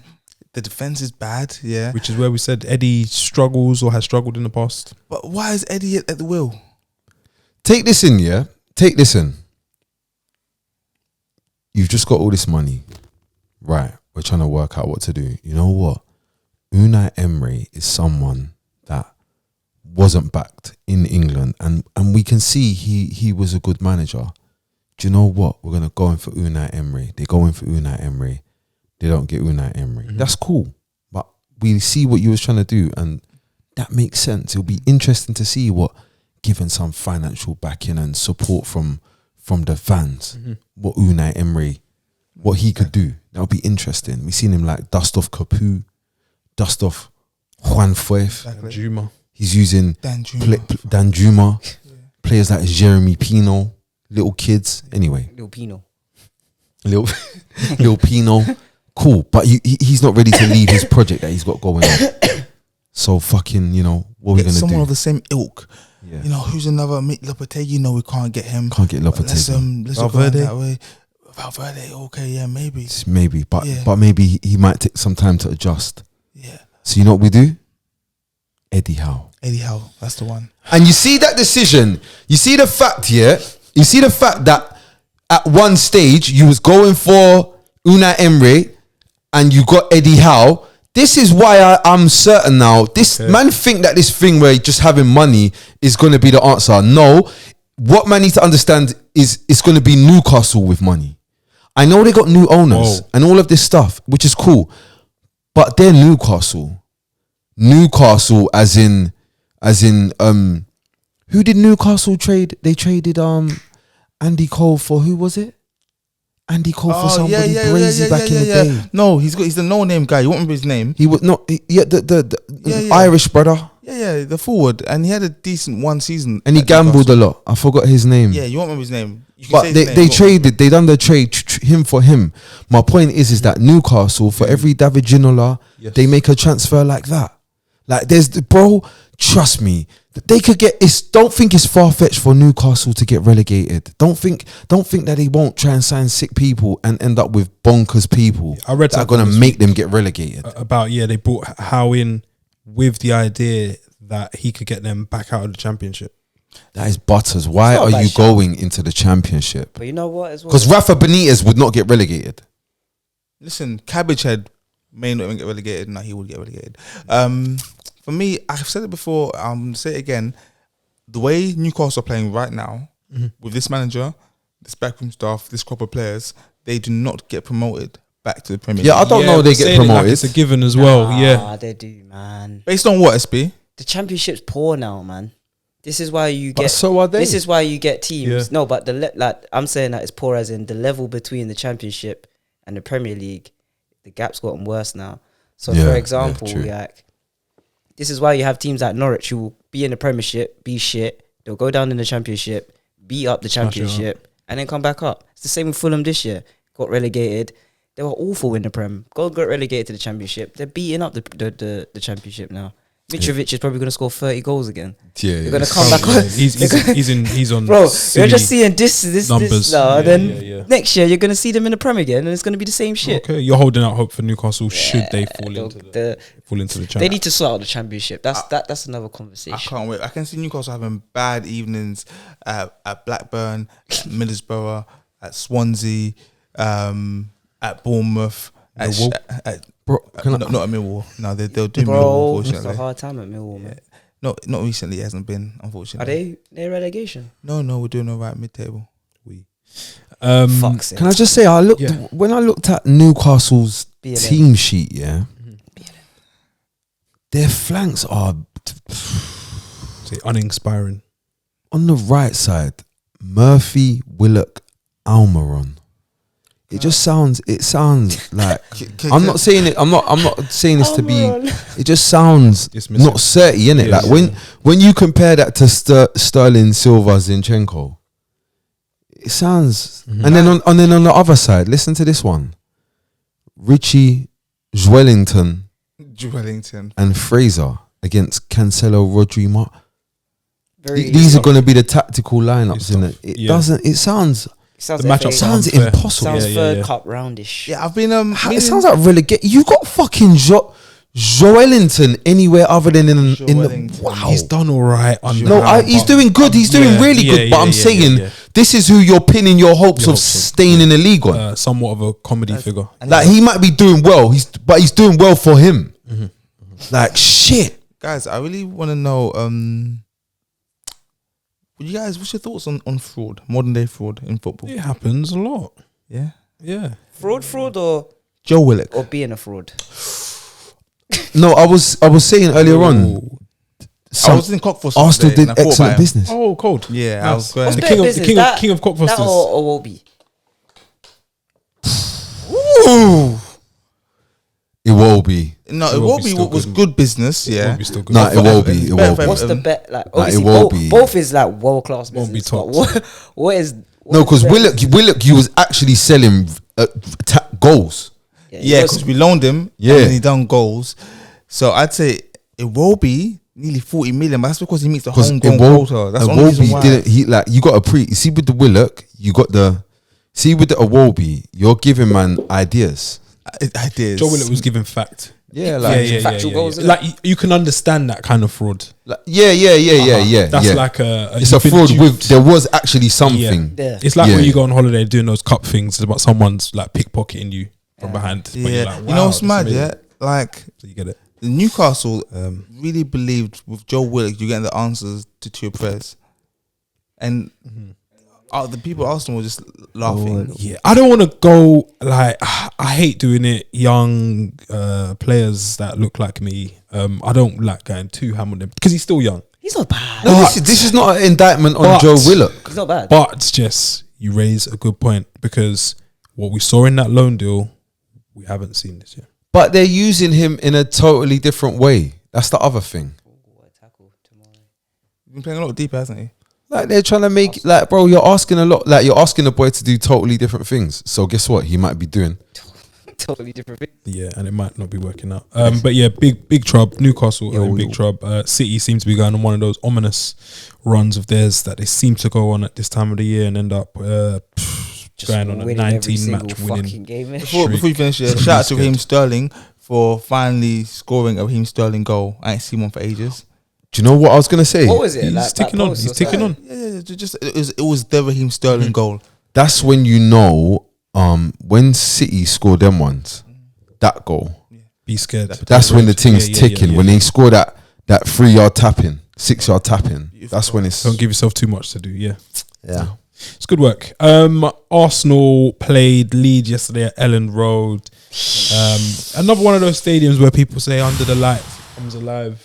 The defense is bad, yeah. Which is where we said Eddie struggles or has struggled in the past. But why is Eddie at the wheel? Take this in, yeah? Take this in. You've just got all this money. Right. We're trying to work out what to do. You know what? Unai Emery is someone that wasn't backed in England, and we can see he was a good manager. Do you know what? We're gonna go in for Unai Emery. They go in for Unai Emery. They don't get Unai Emery. Mm-hmm. That's cool, but we see what you was trying to do, and that makes sense. It'll be interesting to see what, given some financial backing and support from the fans, what Unai Emery, what he could do. That'll be interesting. We've seen him like dust off Capu, dust off Juan Fuef. Juma. He's using Danjuma, players like Jeremy Pino, little kids. Anyway, Little Pino. little Pino, cool. But he's not ready to leave his project that he's got going on. So fucking, what are we gonna someone do? of the same ilk. Yeah. Who's another Lopetegui? We can't get him. Can't get Lopetegui. Let's go that way. Valverde, okay, yeah, maybe. But maybe he might take some time to adjust. Yeah. So you know what we do? Eddie Howe. Eddie Howe, that's the one. And you see that decision. You see the fact, yeah. You see the fact that at one stage you was going for Unai Emery, and you got Eddie Howe. This is why I'm certain now. This man think that this thing where just having money is going to be the answer. No, what man needs to understand is it's going to be Newcastle with money. I know they got new owners and all of this stuff, which is cool, but they're Newcastle. Newcastle, as in, who did Newcastle trade? They traded Andy Cole for, who was it? Andy Cole for somebody crazy back in the day. No, he's the no-name guy. You won't remember his name. He was not. The Irish brother. Yeah, the forward, and he had a decent one season. And he gambled a lot. I forgot his name. Yeah, you won't remember his name. But they traded. They done the trade him for him. My point is that Newcastle, for every David Ginola, they make a transfer like that. Like trust me, they could get. Don't think it's far fetched for Newcastle to get relegated. Don't think that they won't try and sign sick people and end up with bonkers people. I read that are going to make them get relegated. About they brought Howe in with the idea that he could get them back out of the Championship. That is butters. Why are you going into the Championship? But you know what as well? Because Rafa Benitez would not get relegated. Listen, Cabbage Head may not even get relegated. No, he would get relegated. For me, I've said it before, I'm going to say it again. The way Newcastle are playing right now, with this manager, this backroom staff, this crop of players, they do not get promoted back to the Premier League. Yeah, I don't know they get promoted. Like it's a given as well. Yeah, they do, man. Based on what, SB? The Championship's poor now, man. This is why you get. But so are they. This is why you get teams. Yeah. No, but I'm saying that it's poor as in the level between the Championship and the Premier League. The gap's gotten worse now. So, for example, this is why you have teams like Norwich who will be in the Premiership, be shit. They'll go down in the Championship, beat up the Championship, and then come back up. It's the same with Fulham this year. Got relegated. They were awful in the Prem. Got relegated to the Championship. They're beating up the Championship now. Mitrovic is probably going to score 30 goals again. Yeah, they're going to come back. He's on. Bro, you're just seeing this numbers. now. Then next year you're going to see them in the Prem again, and it's going to be the same shit. Okay, you're holding out hope for Newcastle. Should they fall into the Championship? They need to sort out the Championship. That's another conversation. I can't wait. I can see Newcastle having bad evenings at Blackburn, at Middlesbrough, at Swansea, at Bournemouth, not at Millwall. No, they'll do Millwall, unfortunately. It's a hard time at Millwall, man. Not recently. It hasn't been, unfortunately. Are they relegation? No, we're doing all right mid-table. Fuck's sake. Can I just say, when I looked at Newcastle's team sheet, their flanks are uninspiring. On the right side, Murphy, Willock, Almiron. It sounds like I'm not saying it. I'm not saying this to be. It just sounds not certy, innit? Yes. Like when you compare that to Sterling, Silva, Zinchenko, it sounds. And then on the other side, listen to this one: Richie, Joelinton, and Fraser against Cancelo, Rodri. These are going to be the tactical lineups, innit? It sounds. The matchup sounds impossible. Sounds third cup roundish. Yeah, I've been it sounds like relegate. You got fucking Joelinton anywhere other than in the wow. He's done all right. He's doing good. He's doing really good. But I'm saying this is who you're pinning your hopes of staying in the league on. Somewhat of a comedy figure. Like he might be doing well. But he's doing well for him. Like shit, guys. I really want to know. You guys, what's your thoughts on fraud, modern day fraud in football? It happens a lot. Yeah. Fraud or Joe Willock or being a fraud. No, I was saying earlier on. I was in Cockford. Arsenal did excellent business. Oh, cold. Yeah, nice. I was going. The king of Cockfosters. That or Wolby. Ooh. It will be. No, it will be what was good business. Yeah. No, it will be. It will be. What's the bet? Like, it obviously, will be. Both is like world class business. Won't be top. What is? No, because Willock, you was actually selling goals. Yeah, because we loaned him. Yeah, and he done goals. So I'd say it will be nearly 40 million, but that's because he meets the homegrown quota. That's the only reason why. You got you see with the Willock, you got with the Iwobi, you're giving man ideas. Ideas. Joe Willock was giving fact. Factual goals, Like you can understand that kind of fraud. Like, yeah. That's like it's a fraud with there was actually something. Yeah. It's like when you go on holiday doing those cup things, about someone's like pickpocketing you from behind. But you're like, you know what's mad? Yeah, like so you get it. Newcastle really believed with Joe Willock, you're getting the answers to your prayers, and the people at Arsenal were just laughing. Yeah, I don't want to go like I hate doing it. Young players that look like me. I don't like going too ham on them because he's still young. He's not bad. No, this is not an indictment on Joe Willock. He's not bad. But it's just you raise a good point because what we saw in that loan deal, we haven't seen this yet. But they're using him in a totally different way. That's the other thing. He's been playing a lot deeper, hasn't he? Like they're trying to make like, bro, you're asking a lot. Like you're asking the boy to do totally different things. So guess what? He might be doing totally different thing. Yeah, and it might not be working out. But yeah, big trouble. Newcastle are in big trouble. City seems to be going on one of those ominous runs of theirs that they seem to go on at this time of the year and end up going on a 19-match winning game. Before you finish, shout out to Raheem Sterling for finally scoring a Raheem Sterling goal. I ain't seen one for ages. Do you know what I was gonna say? What was it? He's ticking on. He's ticking on. Yeah. Just it was the Raheem Sterling goal. That's when you know when City scored them ones, that goal. Be scared. That's when the thing's ticking. When they score that 3-yard tapping, 6-yard tapping. That's when it's. Don't give yourself too much to do. Yeah. It's good work. Arsenal played Leeds yesterday at Ellen Road. Another one of those stadiums where people say under the lights comes alive.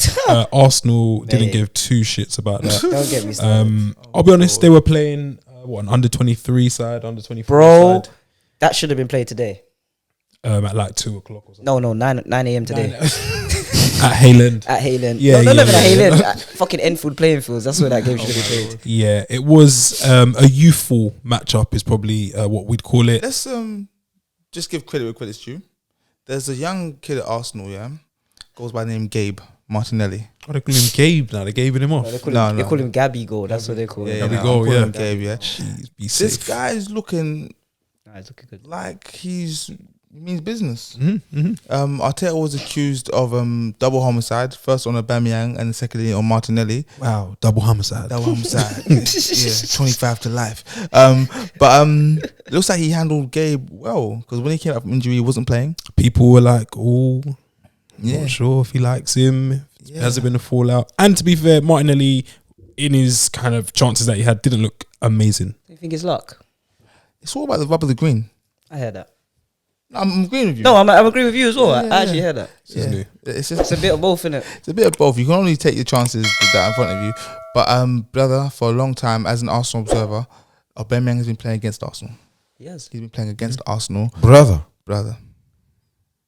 Arsenal didn't give two shits about that. Don't get me started. I'll be honest, they were playing an under 23 side, under 24 Bro, side. that should have been played today. At like 2 o'clock or something. No, 9 a.m. today. At Hayland. At Hayland. Yeah, not even at Hayland. At fucking Enfield playing fields. That's where that game should have been played. Yeah, it was a youthful matchup is probably what we'd call it. Let's just give credit where credit's due. There's a young kid at Arsenal, goes by the name Gabe Martinelli. Oh, they call him Gabe now. They're gaving him off. No, they call him Gabby Go. That's what they call him. Gabby Go, Gabe, Jeez, be This safe. guy is looking He's looking good. like he means business. Mm-hmm. Arteta was accused of double homicide, first on Aubameyang and secondly on Martinelli. Wow, double homicide. Double homicide. Yeah, 25 to life. But it looks like he handled Gabe well because when he came out from injury, he wasn't playing. People were like, "Oh, Yeah. not sure if he likes him." Has it been a fallout? And to be fair, Martinelli, in his kind of chances that he had, didn't look amazing. Do you think it's luck? It's all about the rub of the green. I heard that. I'm agreeing with you. No, I'm agreeing with you as well. I actually heard that. Yeah. It's It's a bit of both, innit? It's a bit of both. You can only take your chances with that in front of you. But brother, for a long time as an Arsenal observer, Aubameyang has been playing against Arsenal. Yes. He's been playing against Arsenal, brother.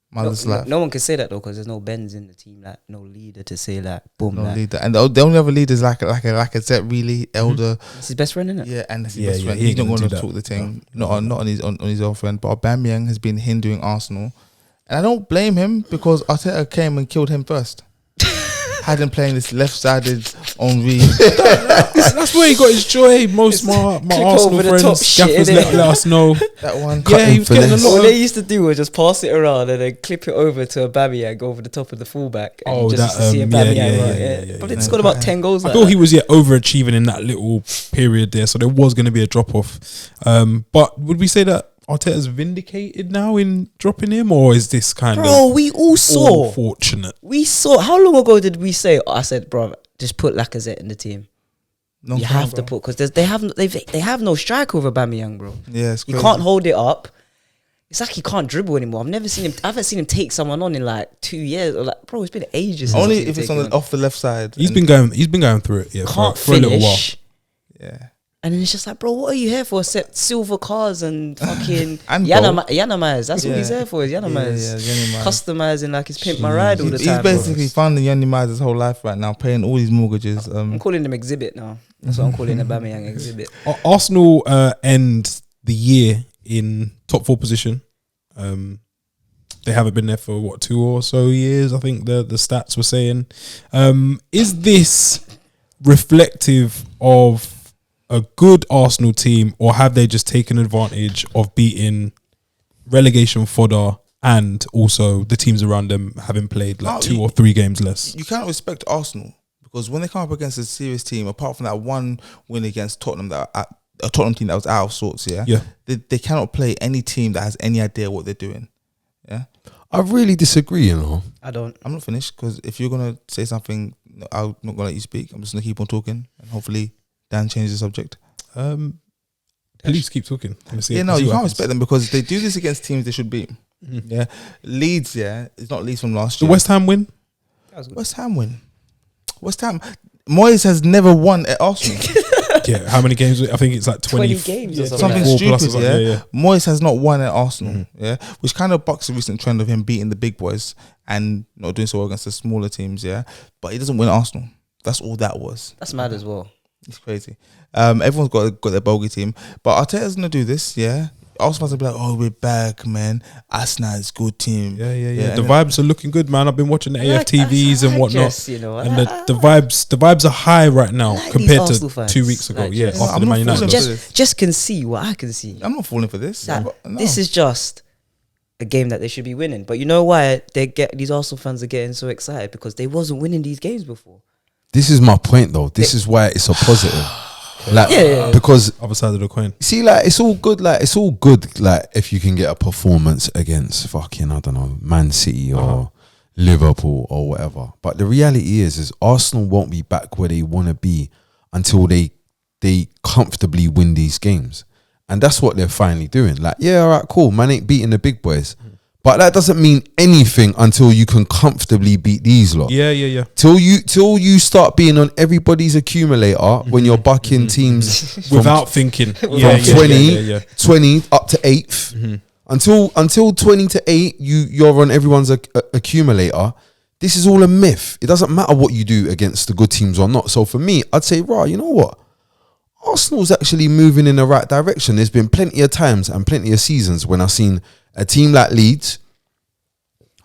Mother's life. No one can say that though, because there's no Benz in the team, like no leader to say like boom. No like, leader, and the only other leader is like a Zet really elder. it's his best friend, isn't it? Yeah, and that's his Yeah, best yeah, friend. he He's ain't not gonna going do to that. talk the thing, No. not on his own friend. But Aubameyang has been hindering Arsenal, and I don't blame him because Arteta came and killed him first. Had him playing this left-sided Henri. That's where he got his joy. Most my Arsenal over the top friends, shit, gaffers innit? let us know. That one. Yeah, he was getting a finesse. lot What of. they used to do was just pass it around and then clip it over to Aubameyang over the top of the fullback. And Oh, just that, see yeah, Aubameyang, yeah. But they scored about 10 goals. I Like thought that. he was overachieving in that little period there, so there was going to be a drop off. But would we say that Arteta's vindicated now in dropping him, or is this kind Bro, of we all saw. unfortunate? We saw. How long ago did we say? I said, bro, just put Lacazette in the team. No You time, have to bro. put because they have no striker with Aubameyang, bro. Yeah, it's You crazy. can't hold it up. It's like he can't dribble anymore. I haven't seen him take someone on in like 2 years. Or like, bro, it's been ages. Since Only I've seen if him it's take on one. off the left side. He's and- been going through it, yeah, Can't for a little while. finish. Yeah. And then it's just like, bro, what are you here for? Except silver cars and fucking And Yanamaz. That's what Yeah. he's there for. Is Yanamaz. Yanimaz. Customizing like his pimp my ride all the He's time. basically funding Yanimaz his whole life right now, paying all these mortgages. I'm calling him Exhibit now. That's what I'm calling Aubameyang Exhibit. Arsenal end the year in top 4 position. They haven't been there for 2 or so years. I think the stats were saying. Is this reflective of a good Arsenal team, or have they just taken advantage of beating relegation fodder and also the teams around them having played like 2 or 3 games less. You can't respect Arsenal because when they come up against a serious team, apart from that one win against Tottenham, a Tottenham team that was out of sorts, they cannot play any team that has any idea what they're doing. Yeah, I really disagree. You know, I'm not finished because if you're gonna say something, I'm not gonna let you speak. I'm just gonna keep on talking, and hopefully Dan changes the subject. Please keep talking. You can't respect them because they do this against teams they should beat. Mm-hmm. Yeah, Leeds. Yeah, it's not Leeds from last year. The West Ham win. West Ham win. West Ham. Moyes has never won at Arsenal. Yeah, how many games? I think it's like 20 games or something stupid. Yeah? Moyes has not won at Arsenal. Mm-hmm. Yeah, which kind of bucks the recent trend of him beating the big boys and not doing so well against the smaller teams. Yeah, but he doesn't win at Arsenal. That's all that was. That's mad as well. It's crazy. Everyone's got their bogey team, but Arteta's gonna do this. Yeah, Arsenal fans will be like, "Oh, we're back, man. Arsenal is good team." Yeah. The vibes are looking good, man. I've been watching the AFTVs and whatnot, and the vibes are high right now compared to fans. 2 weeks ago. After the not Man United. Just can see what I can see. I'm not falling for this. This is just a game that they should be winning. But you know why these Arsenal fans are getting so excited? Because they wasn't winning these games before. This is my point, though. This is why it's a positive. Because other side of the coin. See, like it's all good. Like it's all good. Like if you can get a performance against fucking I don't know Man City or Liverpool or whatever. But the reality is Arsenal won't be back where they want to be until they comfortably win these games, and that's what they're finally doing. Like, yeah, all right, cool. Man ain't beating the big boys. But that doesn't mean anything until you can comfortably beat these lot. Yeah. Till you start being on everybody's accumulator when you're bucking teams without thinking from 20 up to 8th. Until 20 to 8, you're on everyone's accumulator. This is all a myth. It doesn't matter what you do against the good teams or not. So for me, I'd say, you know what? Arsenal's actually moving in the right direction. There's been plenty of times and plenty of seasons when I've seen a team like Leeds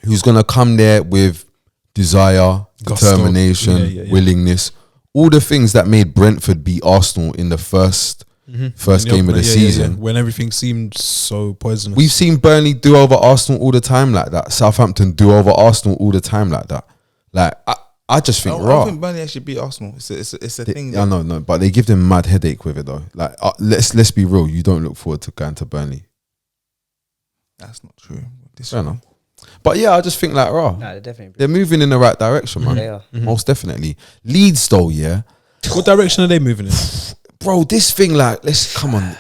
who's going to come there with desire, determination, willingness, all the things that made Brentford beat Arsenal in the first game of the season. When everything seemed so poisonous. We've seen Burnley do over Arsenal all the time like that. Southampton do over Arsenal all the time like that. Like, I just think I don't think Burnley actually beat Arsenal. It's a thing. I know, but they give them mad headache with it though. Like, let's be real. You don't look forward to going to Burnley. That's not true. Fair enough. But yeah, I just think like, they're moving in the right direction, man. They are. Most definitely. Leeds though, yeah. What direction are they moving in? Bro, this thing like, come on,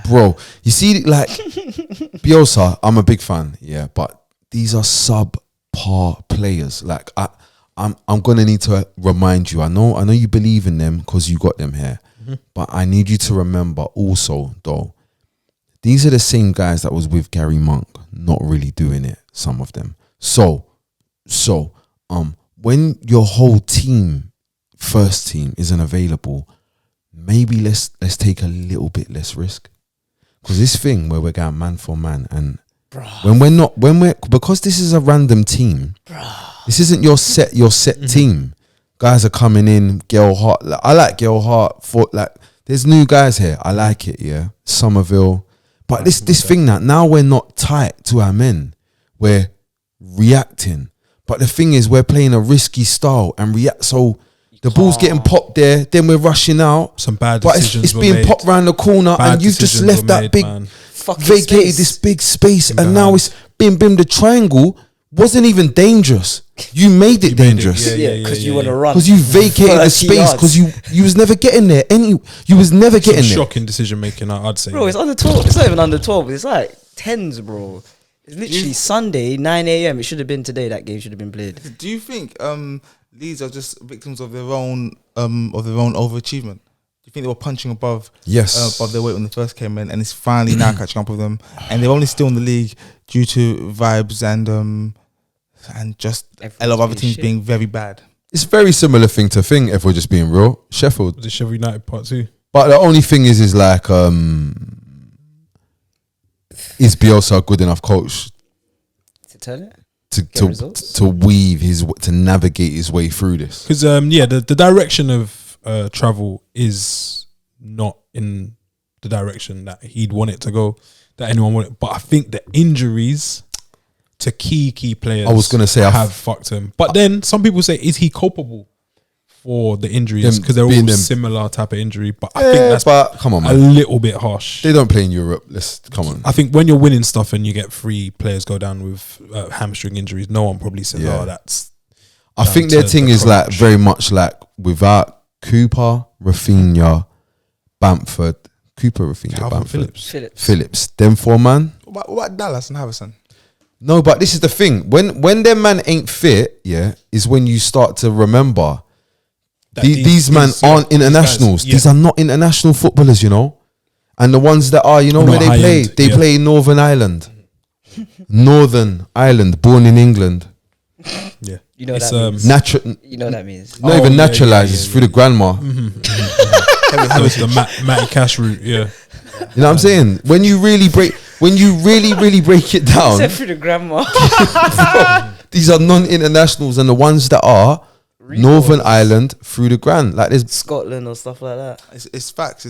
bro. You see, like Bielsa, I'm a big fan, yeah, but these are subpar players. Like I'm gonna need to remind you. I know you believe in them because you got them here, but I need you to remember also though. These are the same guys that was with Gary Monk, not really doing it, some of them. So, when your whole team, first team, isn't available, maybe let's take a little bit less risk. Because this thing where we're going man for man and because this is a random team, this isn't your set team. Guys are coming in, Gerhart. I like Gerhart there's new guys here. I like it, yeah. Somerville. But this thing that now we're not tight to our men, we're reacting. But the thing is, we're playing a risky style and react. So the ball's getting popped there, then we're rushing out. Some bad decisions. It's being popped round the corner, and you've just left that big, vacated this big space, and now it's bim. The triangle wasn't even dangerous. You made it dangerous. Because you want to run. Because you vacated the space. Because you was never getting there. You was never getting there. Shocking decision making, I'd say. Bro, it's under 12. It's not even under 12. It's like 10s, bro. It's literally Sunday, 9 a.m. It should have been today. That game should have been played. Do you think Leeds are just victims of their own overachievement? Do you think they were punching above their weight when they first came in, and it's finally now catching up with them, and they're only still in the league due to vibes and just a lot of other teams being very bad? It's a very similar thing to thing, if we're just being real. Sheffield. The Sheffield United part 2. But the only thing is like, is Bielsa a good enough coach to turn it? To weave to navigate his way through this? Because the direction of travel is not in the direction that he'd want it to go, that anyone wanted. But I think the injuries to key players. I was gonna say, have fucked him. But then some people say, is he culpable for the injuries? Because they're all similar type of injury. But I think that's come on, a little bit harsh. They don't play in Europe. Come on. I think when you're winning stuff and you get 3 players go down with hamstring injuries, no one probably says, "Oh, that's." I think their thing is like very much like without Cooper, Rafinha, Bamford, Bamford, Phillips. Them 4 man. What about Dallas and Haverson? No, but this is the thing. When their man ain't fit, is when you start to remember these men aren't internationals. These are not international footballers, you know. And the ones that are, you know, where they play in Northern Ireland. Northern Ireland, born in England. Yeah. You know what that means. You know what that means. Not even naturalised, it's through the grandma. That was the Matty Cash route, yeah. You know what I'm saying? When you really break it down. Except for the grandma. These are non-internationals, and the ones that are Northern Ireland through the grand, like there's Scotland or stuff like that. It's facts.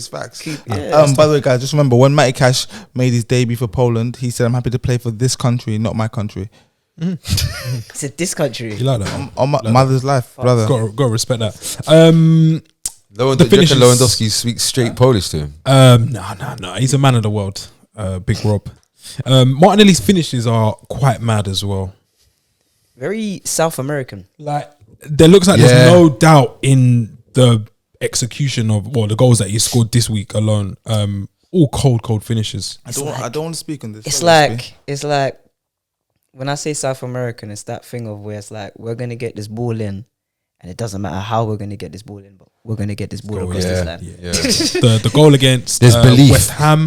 Yeah. By the way, guys, just remember when Matty Cash made his debut for Poland, he said, "I'm happy to play for this country, not my country." He said, "This country." You like that? On my mother's life, brother. Got to respect that. Lewandowski speaks straight Polish to him. No. He's a man of the world. Big Rob. Martinelli's finishes are quite mad as well. Very South American. Like, there looks like there's no doubt in the execution of the goals that he scored this week alone. All cold finishes. I don't want to speak on this. It's like when I say South American, it's that thing of where it's like we're gonna get this ball in, and it doesn't matter how we're gonna get this ball in, but we're gonna get this ball across this line. Yeah. the goal against West Ham,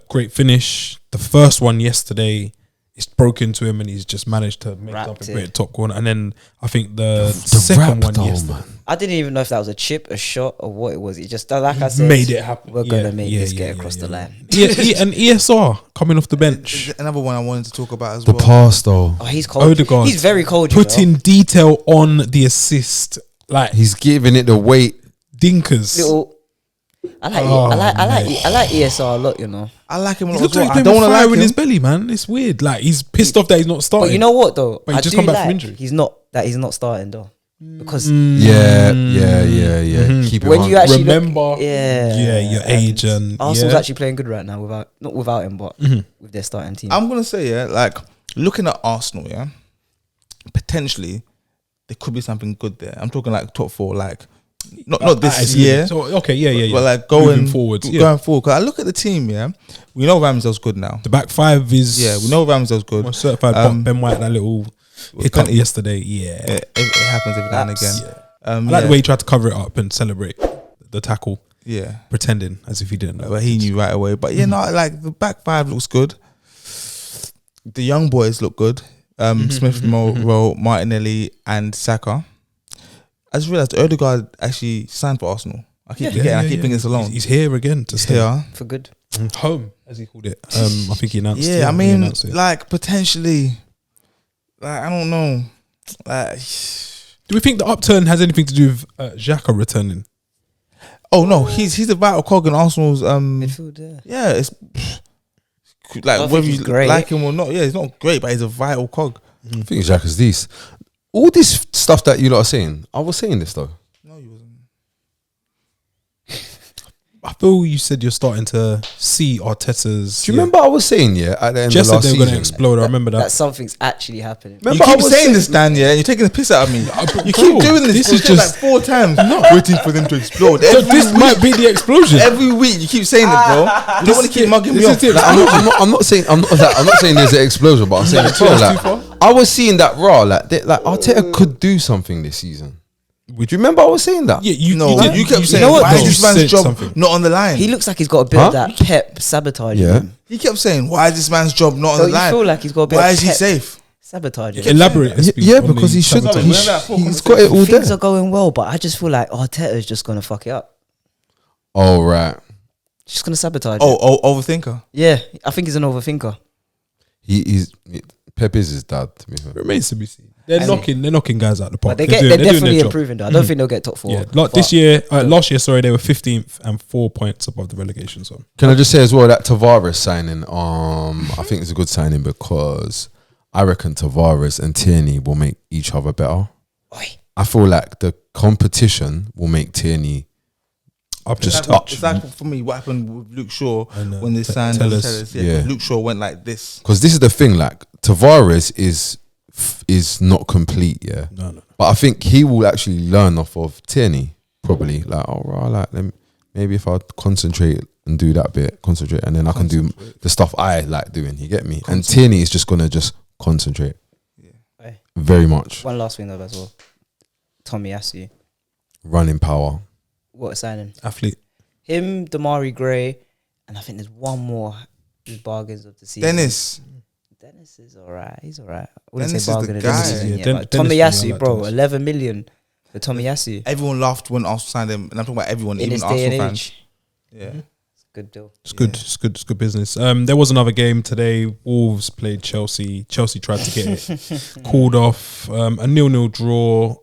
great finish. The first one yesterday, it's broken to him, and he's just managed to make something great top corner. And then I think the second one yesterday, I didn't even know if that was a chip, a shot, or what it was. It just, like I said, made it happen. We're gonna make this get across the line. And ESR coming off the bench. Another one I wanted to talk about as well. The pass though. Oh, he's cold. Odegaard, he's very cold. Putting detail on the assist, like he's giving it the weight. Dinkers. I like ESR a lot, you know. I like him a lot. He looks like I don't want to like in his belly, man. It's weird. Like he's pissed off that he's not starting. But you know what though? But he's just come back from injury. He's not starting though. Because yeah. Keep it when on. you actually remember, your age and Arsenal's actually playing good right now not without him, but with their starting team. I'm gonna say like looking at Arsenal, potentially there could be something good there. I'm talking like top 4, like not this year. So, okay, but like going forward. Because I look at the team, we know Ramsdale's good now. The back 5 is we know Ramsdale's good. Certified Ben White, that little hiccup yesterday. It happens every now and again. I like the way he tried to cover it up and celebrate the tackle. Yeah, pretending as if he didn't know. But he knew right away. But like the back 5 looks good. The young boys look good. Smith Rowe, Martinelli, and Saka. I just realised Odegaard actually signed for Arsenal. I keep forgetting. I keep thinking it's alone. He's here again to stay. Here for good. Home, as he called it. I think he announced. Yeah, I mean, like potentially, like I don't know. Like, do we think the upturn has anything to do with Xhaka returning? Oh no, he's a vital cog in Arsenal's midfield. Yeah, it's like whether you like him or not. Yeah, he's not great, but he's a vital cog. I think Xhaka's decent. All this stuff that you lot are saying, I was saying this though. No, you wasn't. I feel you said you're starting to see Arteta's. Do you remember I was saying at the end just of last season? They're going to explode. I remember that something's actually happening. Remember you keep saying this, Dan, and you're taking the piss out of me. You keep doing this. This is just like 4 times. Waiting for them to explode. This might be the explosion. Every week you keep saying it, bro. You don't want to keep mugging me off. I'm not saying there's an explosion, but I'm saying I was seeing that Arteta could do something this season. Do you remember I was saying that? Yeah, you kept saying, why is this man's job not on the line? He looks like he's got a bit of that Pep sabotage. Yeah. He kept saying, why is this man's job not on the line? You feel like he's got a bit why of is he safe? Sabotage. Elaborate. Because he should. He's got it all there. Things are going well, but I just feel like Arteta is just going to fuck it up. Oh, right. Just going to sabotage. Overthinker. Yeah, I think he's an overthinker. Pep is his dad, to be fair. Remains to be seen. They're knocking guys out the park. They're definitely improving though. I don't think they'll get top 4. Yeah, last year, they were 15th and 4 points above the relegation zone. Can I just say as well that Tavares signing, I think it's a good signing because I reckon Tavares and Tierney will make each other better. Oi. I feel like the competition will make Tierney just up. It's like for me, what happened with Luke Shaw when they signed Tellers. Tellers. Yeah, 'cause Luke Shaw went like this. Because this is the thing, like Tavares is not complete, yeah. No. But I think he will actually learn off of Tierney, probably. Like, oh, right, like maybe if I concentrate and do that bit, and then I can do the stuff I like doing. You get me? And Tierney is just gonna just concentrate, very much. One last thing though as well. Tommy Asu, Running power. what a signing. Athlete. Him, Damari Gray, and I think there's one more who's bargains of the season. Dennis is alright. He's alright. I wouldn't Dennis say is bargain the of the guy. season Yeah, yet, Den- but Dennis Tommy for me, I Asu, like bro, Dennis. 11 million for Tommy Asu Everyone laughed when Arsenal signed him, and I'm talking about everyone, in even this day Arsenal and fans. age. Yeah, It's a good deal. It's good. It's good business. There was another game today. Wolves played Chelsea. Chelsea tried to get it called off. A 0-0 draw.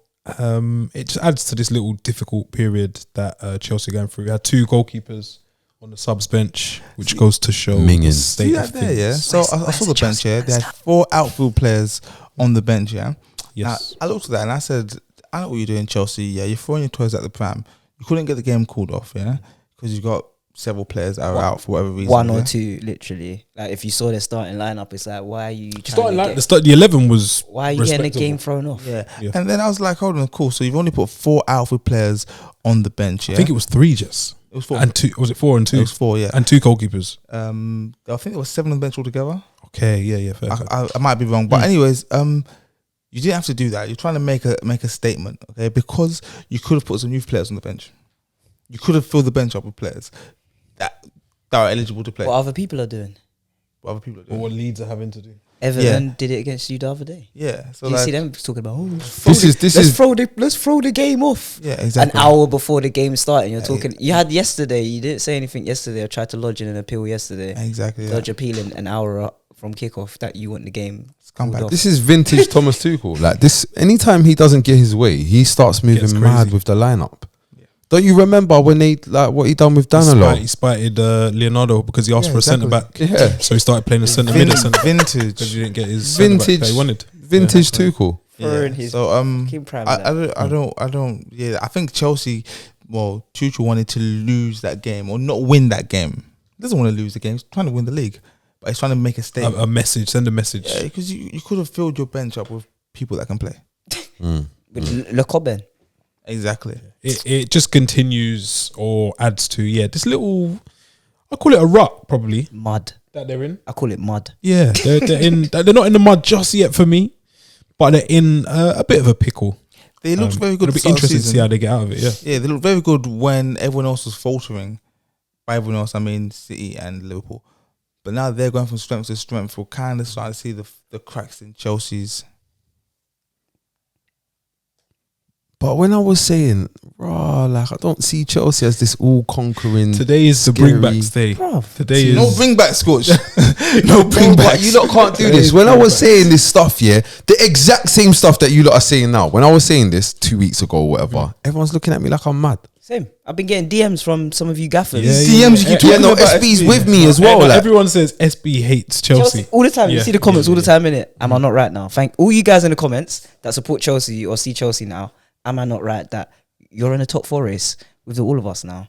It just adds to this little difficult period that Chelsea are going through. We had 2 goalkeepers on the subs bench, which goes to show the Minging. state see of that there, yeah. things. So I saw the bench here. They had 4 outfield players on the bench, yeah. Yes. Now, I looked at that and I said, I know what you're doing, Chelsea. Yeah, you're throwing your toys at the pram. You couldn't get the game called off, yeah, because you got several players that are out for whatever reason. One or yeah? two, literally. Like if you saw their starting lineup, it's like, why are you Starting trying like to get, the 11 was why are you getting the respectable. game thrown off? Yeah. Yeah. And then I was like, hold on, cool. So you've only put 4 outfield players on the bench, yeah? I think it was 3 just. It was 4. And 2. Was it 4 and 2? It was 4, yeah. And 2 goalkeepers. I think there was 7 on the bench altogether. Okay. Yeah. Fair. I might be wrong, but anyways, you didn't have to do that. You're trying to make a statement, okay? Because you could have put some youth players on the bench. You could have filled the bench up with players that are eligible to play. What other people are doing. What other people are Or doing. what Leeds are having to do. Everton did it against you the other day. Yeah. So Did you like, see them talking about, oh, let's throw the game off. yeah, exactly. An hour before the game started, you're talking. You had yesterday. You didn't say anything yesterday. I tried to lodge in an appeal yesterday. Exactly. Yeah. Lodge appealing an hour from kickoff that you want the game. Come called back. off. This is vintage Thomas Tuchel. Like this, anytime he doesn't get his way, he starts Gets moving crazy. mad with the lineup. Don't you remember when they like what he done with He Danilo? spited Leonardo because he asked for a centre back. Yeah. So he started playing a centre mid because Vintage. he didn't get his centre back that he wanted. Vintage Tuchel. Throwing his So King Prime. I don't. Yeah, I think Chelsea. Well, Tuchel wanted to lose that game or not win that game. He doesn't want to lose the game. He's trying to win the league, but he's trying to make a statement. A message. Send a message. Yeah, because you could have filled your bench up with people that can play. with Le Coben. Exactly. It just continues or adds to this little. I call it a rut probably Mud. that they're in. I call it mud. Yeah, they're in. They're not in the mud just yet for me, but they're in a bit of a pickle. They looked very good. It'll be at the start of the interesting to see how season. they get out of it. Yeah. Yeah, they looked very good when everyone else was faltering. By everyone else, I mean City and Liverpool. But now they're going from strength to strength. We're kind of starting to see the cracks in Chelsea's. But when I was saying, raw, like I don't see Chelsea as this all-conquering. Today is the Scary. bring back day. Bruv. Today is No bring back, Scotch. No bring back. But you lot can't do this. When I was saying this stuff, the exact same stuff that you lot are saying now. When I was saying this 2 weeks ago or whatever, everyone's looking at me like I'm mad. Same. I've been getting DMs from some of you gaffers. DMs you keep talking about SB's SB. with me as well. Like, Like, everyone says SB hates Chelsea. All the time. You Yeah. see the comments all the Yeah. time, innit? Am I not right now? Thank all you guys in the comments that support Chelsea or see Chelsea now. Am I not right that you're in a top 4 race with all of us now?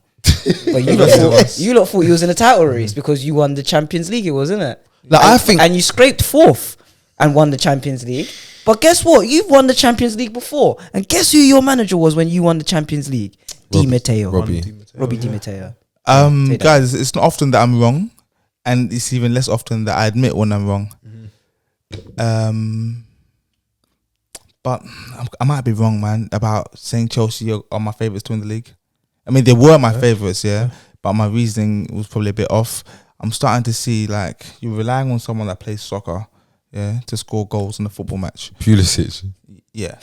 But you lot thought you was in a title race because you won the Champions League, it was, isn't it? Like, and, I think- and you scraped 4th and won the Champions League. But guess what? You've won the Champions League before. And guess who your manager was when you won the Champions League? Di Matteo. Robbie. Robbie Di Matteo. Say that. Guys, it's not often that I'm wrong, and it's even less often that I admit when I'm wrong. But I might be wrong, man, about saying Chelsea are my favourites to win the league. I mean, they were my favourites, but my reasoning was probably a bit off. I'm starting to see, like, you're relying on someone that plays soccer, to score goals in a football match. Pulisic. Yeah.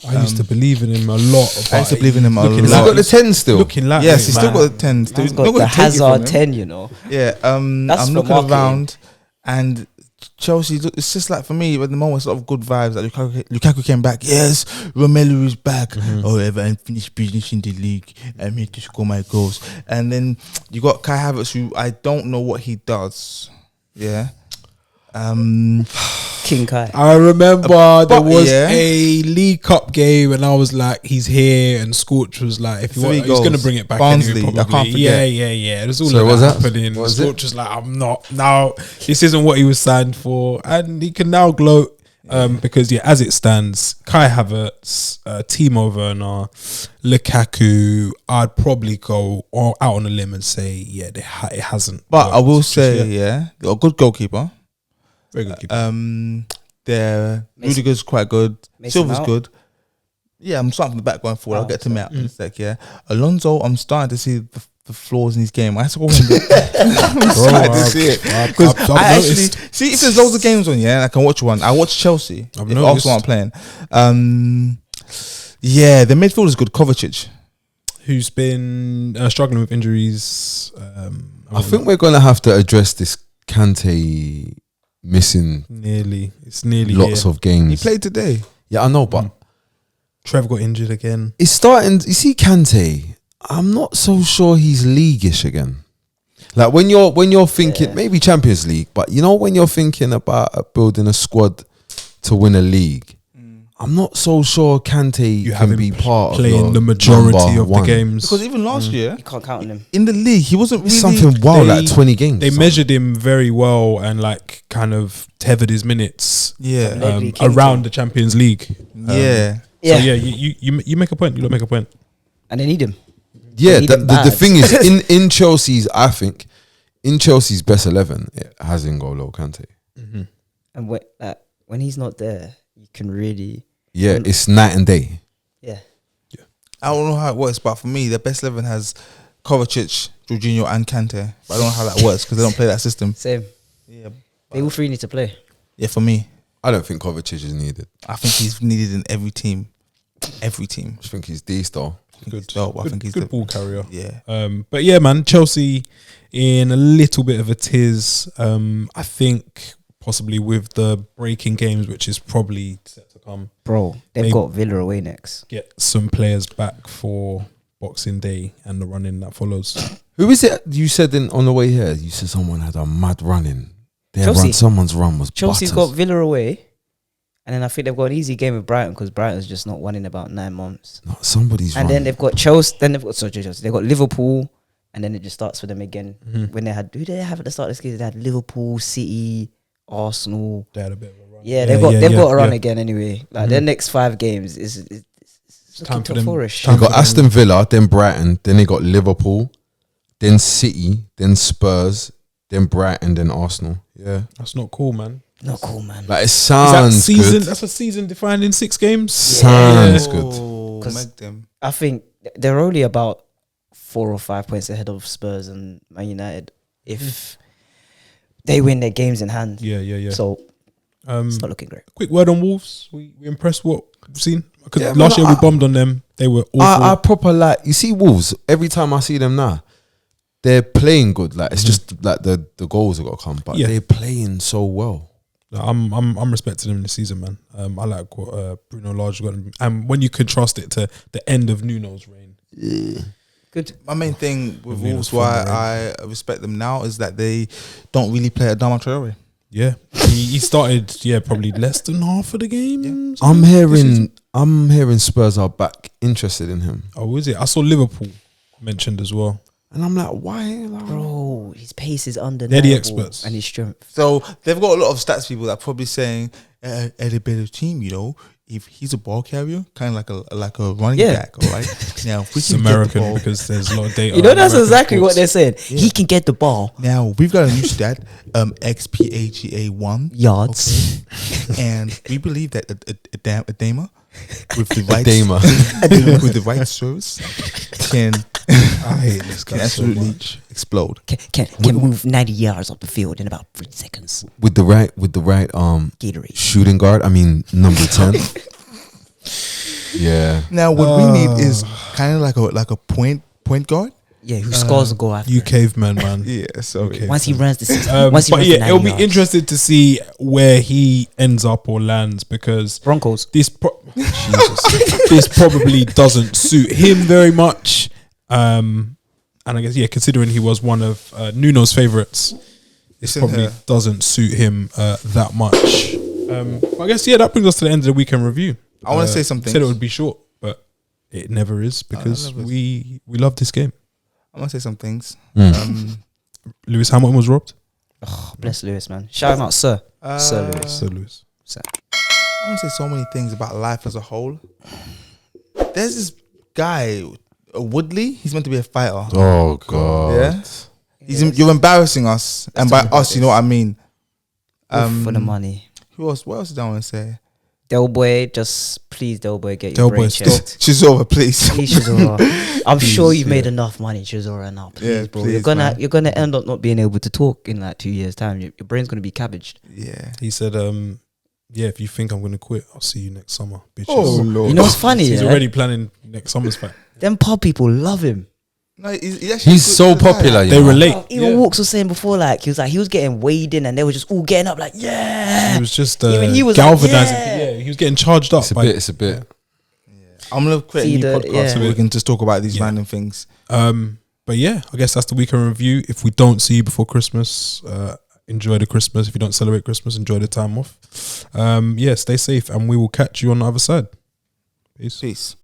I used to believe in him a lot. I used to believe in him a looking lot. Has he got the 10 still? Looking like Yes, he's still got the 10. Man's got the Hazard 10, you know. Yeah, That's I'm for looking marketing. around, and Chelsea, it's just like, for me, at the moment, it's a lot of good vibes. Like Lukaku came back. Yes, Romelu is back. Oh, I finished business in the league. I'm here to score my goals. And then you got Kai Havertz, who I don't know what he does. Yeah. King Kai. I remember there was yeah. a League Cup game, and I was like, "He's here," and Scorch was like, "If you want, he's going to bring it back Barnsley, anyway." I Probably, can't yeah. There's all So of was that that? happening. Was Scorch was like, "I'm not now. This isn't what he was signed for," and he can now gloat. Because as it stands, Kai Havertz, Timo Werner, Lukaku, I'd probably go out on a limb and say, it hasn't. But I will worked just say, yet. a good goalkeeper. Very good keeper. There, Mason- Rudiger's quite good. Mason Silver's Mount. good. Yeah, I'm starting from the back going forward. I'll get to Matt Mm. in a sec. Yeah, Alonso, I'm starting to see the flaws in his game. I have to go him. Because I actually see if there's loads of games on. Yeah, I can watch one. I watch Chelsea. I've If noticed. Arsenal aren't playing. Yeah, the midfield is good. Kovacic. Who's been struggling with injuries. I think we're gonna have to address this Kante missing it's nearly lots here. of games. He played today. Yeah, I know, but Trev got injured again. it's starting. You see, Kante, I'm not so sure he's leaguish again. Like when you're thinking maybe Champions League, but you know when you're thinking about building a squad to win a league, I'm not so sure Kante can be part playing of the majority of the one. games. Because even last year You can't count on him. in the league, he wasn't really It's something wild, they- like 20 games. They measured him very well and like kind of tethered his minutes Yeah, Lately came around to- the Champions League. yeah. Yeah. So you make a point. You don't make a point. And they need him. Yeah, They need the him bad. thing is, in Chelsea's, I think, in Chelsea's best 11, it has N'Golo Kante. And when he's not there, you can really, Yeah, it's night and day. yeah. I don't know how it works, but for me, the best 11 has Kovacic, Jorginho, and Kante. But I don't know how that works because they don't play that system. Same. Yeah, They all three need to play. yeah. For me, I don't think Kovacic is needed. I think he's needed in every team. Every team. I think he's D star. Good, dope. I think he's good the- ball carrier. Yeah. But yeah, man, Chelsea in a little bit of a tiz. I think possibly with the breaking games, which is probably set to come. Bro, they've got Villa away next. Get some players back for Boxing Day and the running that follows. Who is it you said on the way here? You said someone had a mad running. Chelsea. Someone's run was Chelsea's butters. got Villa away. And then I think they've got an easy game with Brighton because Brighton's just not won in about 9 months. No, somebody's And run. then they've got Chelsea. Then they've got Chelsea. They've got Liverpool, and then it just starts for them again. When they had who did they have at the start of this game? They had Liverpool, City, Arsenal. They had a bit of a run. Yeah, they've got a run again anyway. Like their next 5 games is looking Time for top them. fourish. They got Aston Villa, then Brighton, then they got Liverpool, then City, then Spurs, then Brighton, then Arsenal. Yeah, That's not cool, man. Not cool, man. like it Is that sounds season? good. That's a season defined in 6 games. Sounds good. Oh, 'Cause- make them. I think they're only about 4 or 5 points ahead of Spurs and Man United if they win their games in hand. Yeah. So Um, it's not looking great. quick word on Wolves. We impressed what we've seen because Yeah, last man, year we bombed on them. They were awful. I proper like you see Wolves every time I see them now. They're playing good. Like it's just like the goals have got to come, but Yeah. they're playing so well. I'm respecting them this season, man. I like what Bruno Lage got, and when you contrast it to the end of Nuno's reign, Good. My main thing with Venus Wolves, from why the I respect them now, is that they don't really play at Adama Traore. yeah, he started probably less than half of the games. I'm hearing Spurs are back interested in him, Oh, is it? I saw Liverpool mentioned as well. and I'm like, why? Like, Bro, his pace is undeniable. They're the experts. And his strength. So they've got a lot of stats people that are probably saying at a better team, if he's a ball carrier, kind of like a running Yeah. back, all right? Now, if we It's can get the American ball, because there's a lot of data. You know, on that's American exactly what sports. they're saying. He can get the ball. now we've got a new stat, XPAGA1 Yards. okay? And we believe that Adama with the right Adama. with the right service can I hate this guy so absolutely much. explode. Can move 90 yards up the field in about 3 seconds. with the right Gatorade. shooting guard. I mean number 10. Yeah, Now what we need is kind of like a point guard. Yeah, who scores a goal after. You caveman, man. Yeah, so Okay. Once he runs the 60, once he But runs yeah, the 90 it'll be yards. interesting to see where he ends up or lands because Broncos. this this probably doesn't suit him very much. And I guess considering he was one of Nuno's favorites, this Listen probably here. doesn't suit him that much. I guess that brings us to the end of the weekend review. I want to say something. Said it would be short, but it never is because we love this game. I want to say some things. Lewis Hamilton was robbed. Oh, bless Lewis, man. Shout him out, Sir. Sir Lewis. Sir Lewis. Sir. I want to say so many things about life as a whole. There's this guy, Woodley. He's meant to be a fighter. Oh God. Yeah. You're embarrassing us, and by us, you know what I mean. For the money. Who else? What else did I want to say? Del Boy, please, Del Boy, get your brain checked. Chisora, please. Please, Chisora. I'm sure you've made enough money, Chisora. Now, please, bro. Please, you're gonna end up not being able to talk in like 2 years' time. Your brain's gonna be cabbaged. Yeah. He said, if you think I'm gonna quit, I'll see you next summer, bitches. Oh Lord. You know what's funny? He's already planning next summer's fight. Them pub people love him. No, he's so popular. They relate. Even Walks was saying before, like he was getting weighed in, and they were just all getting up, like He was just Even he was galvanizing. like, Yeah, he was getting charged up. It's a bit. I'm gonna create a new podcast so we can just talk about these random things. But yeah, I guess that's the weekend review. If we don't see you before Christmas, enjoy the Christmas. If you don't celebrate Christmas, enjoy the time off. Stay safe, and we will catch you on the other side. Peace.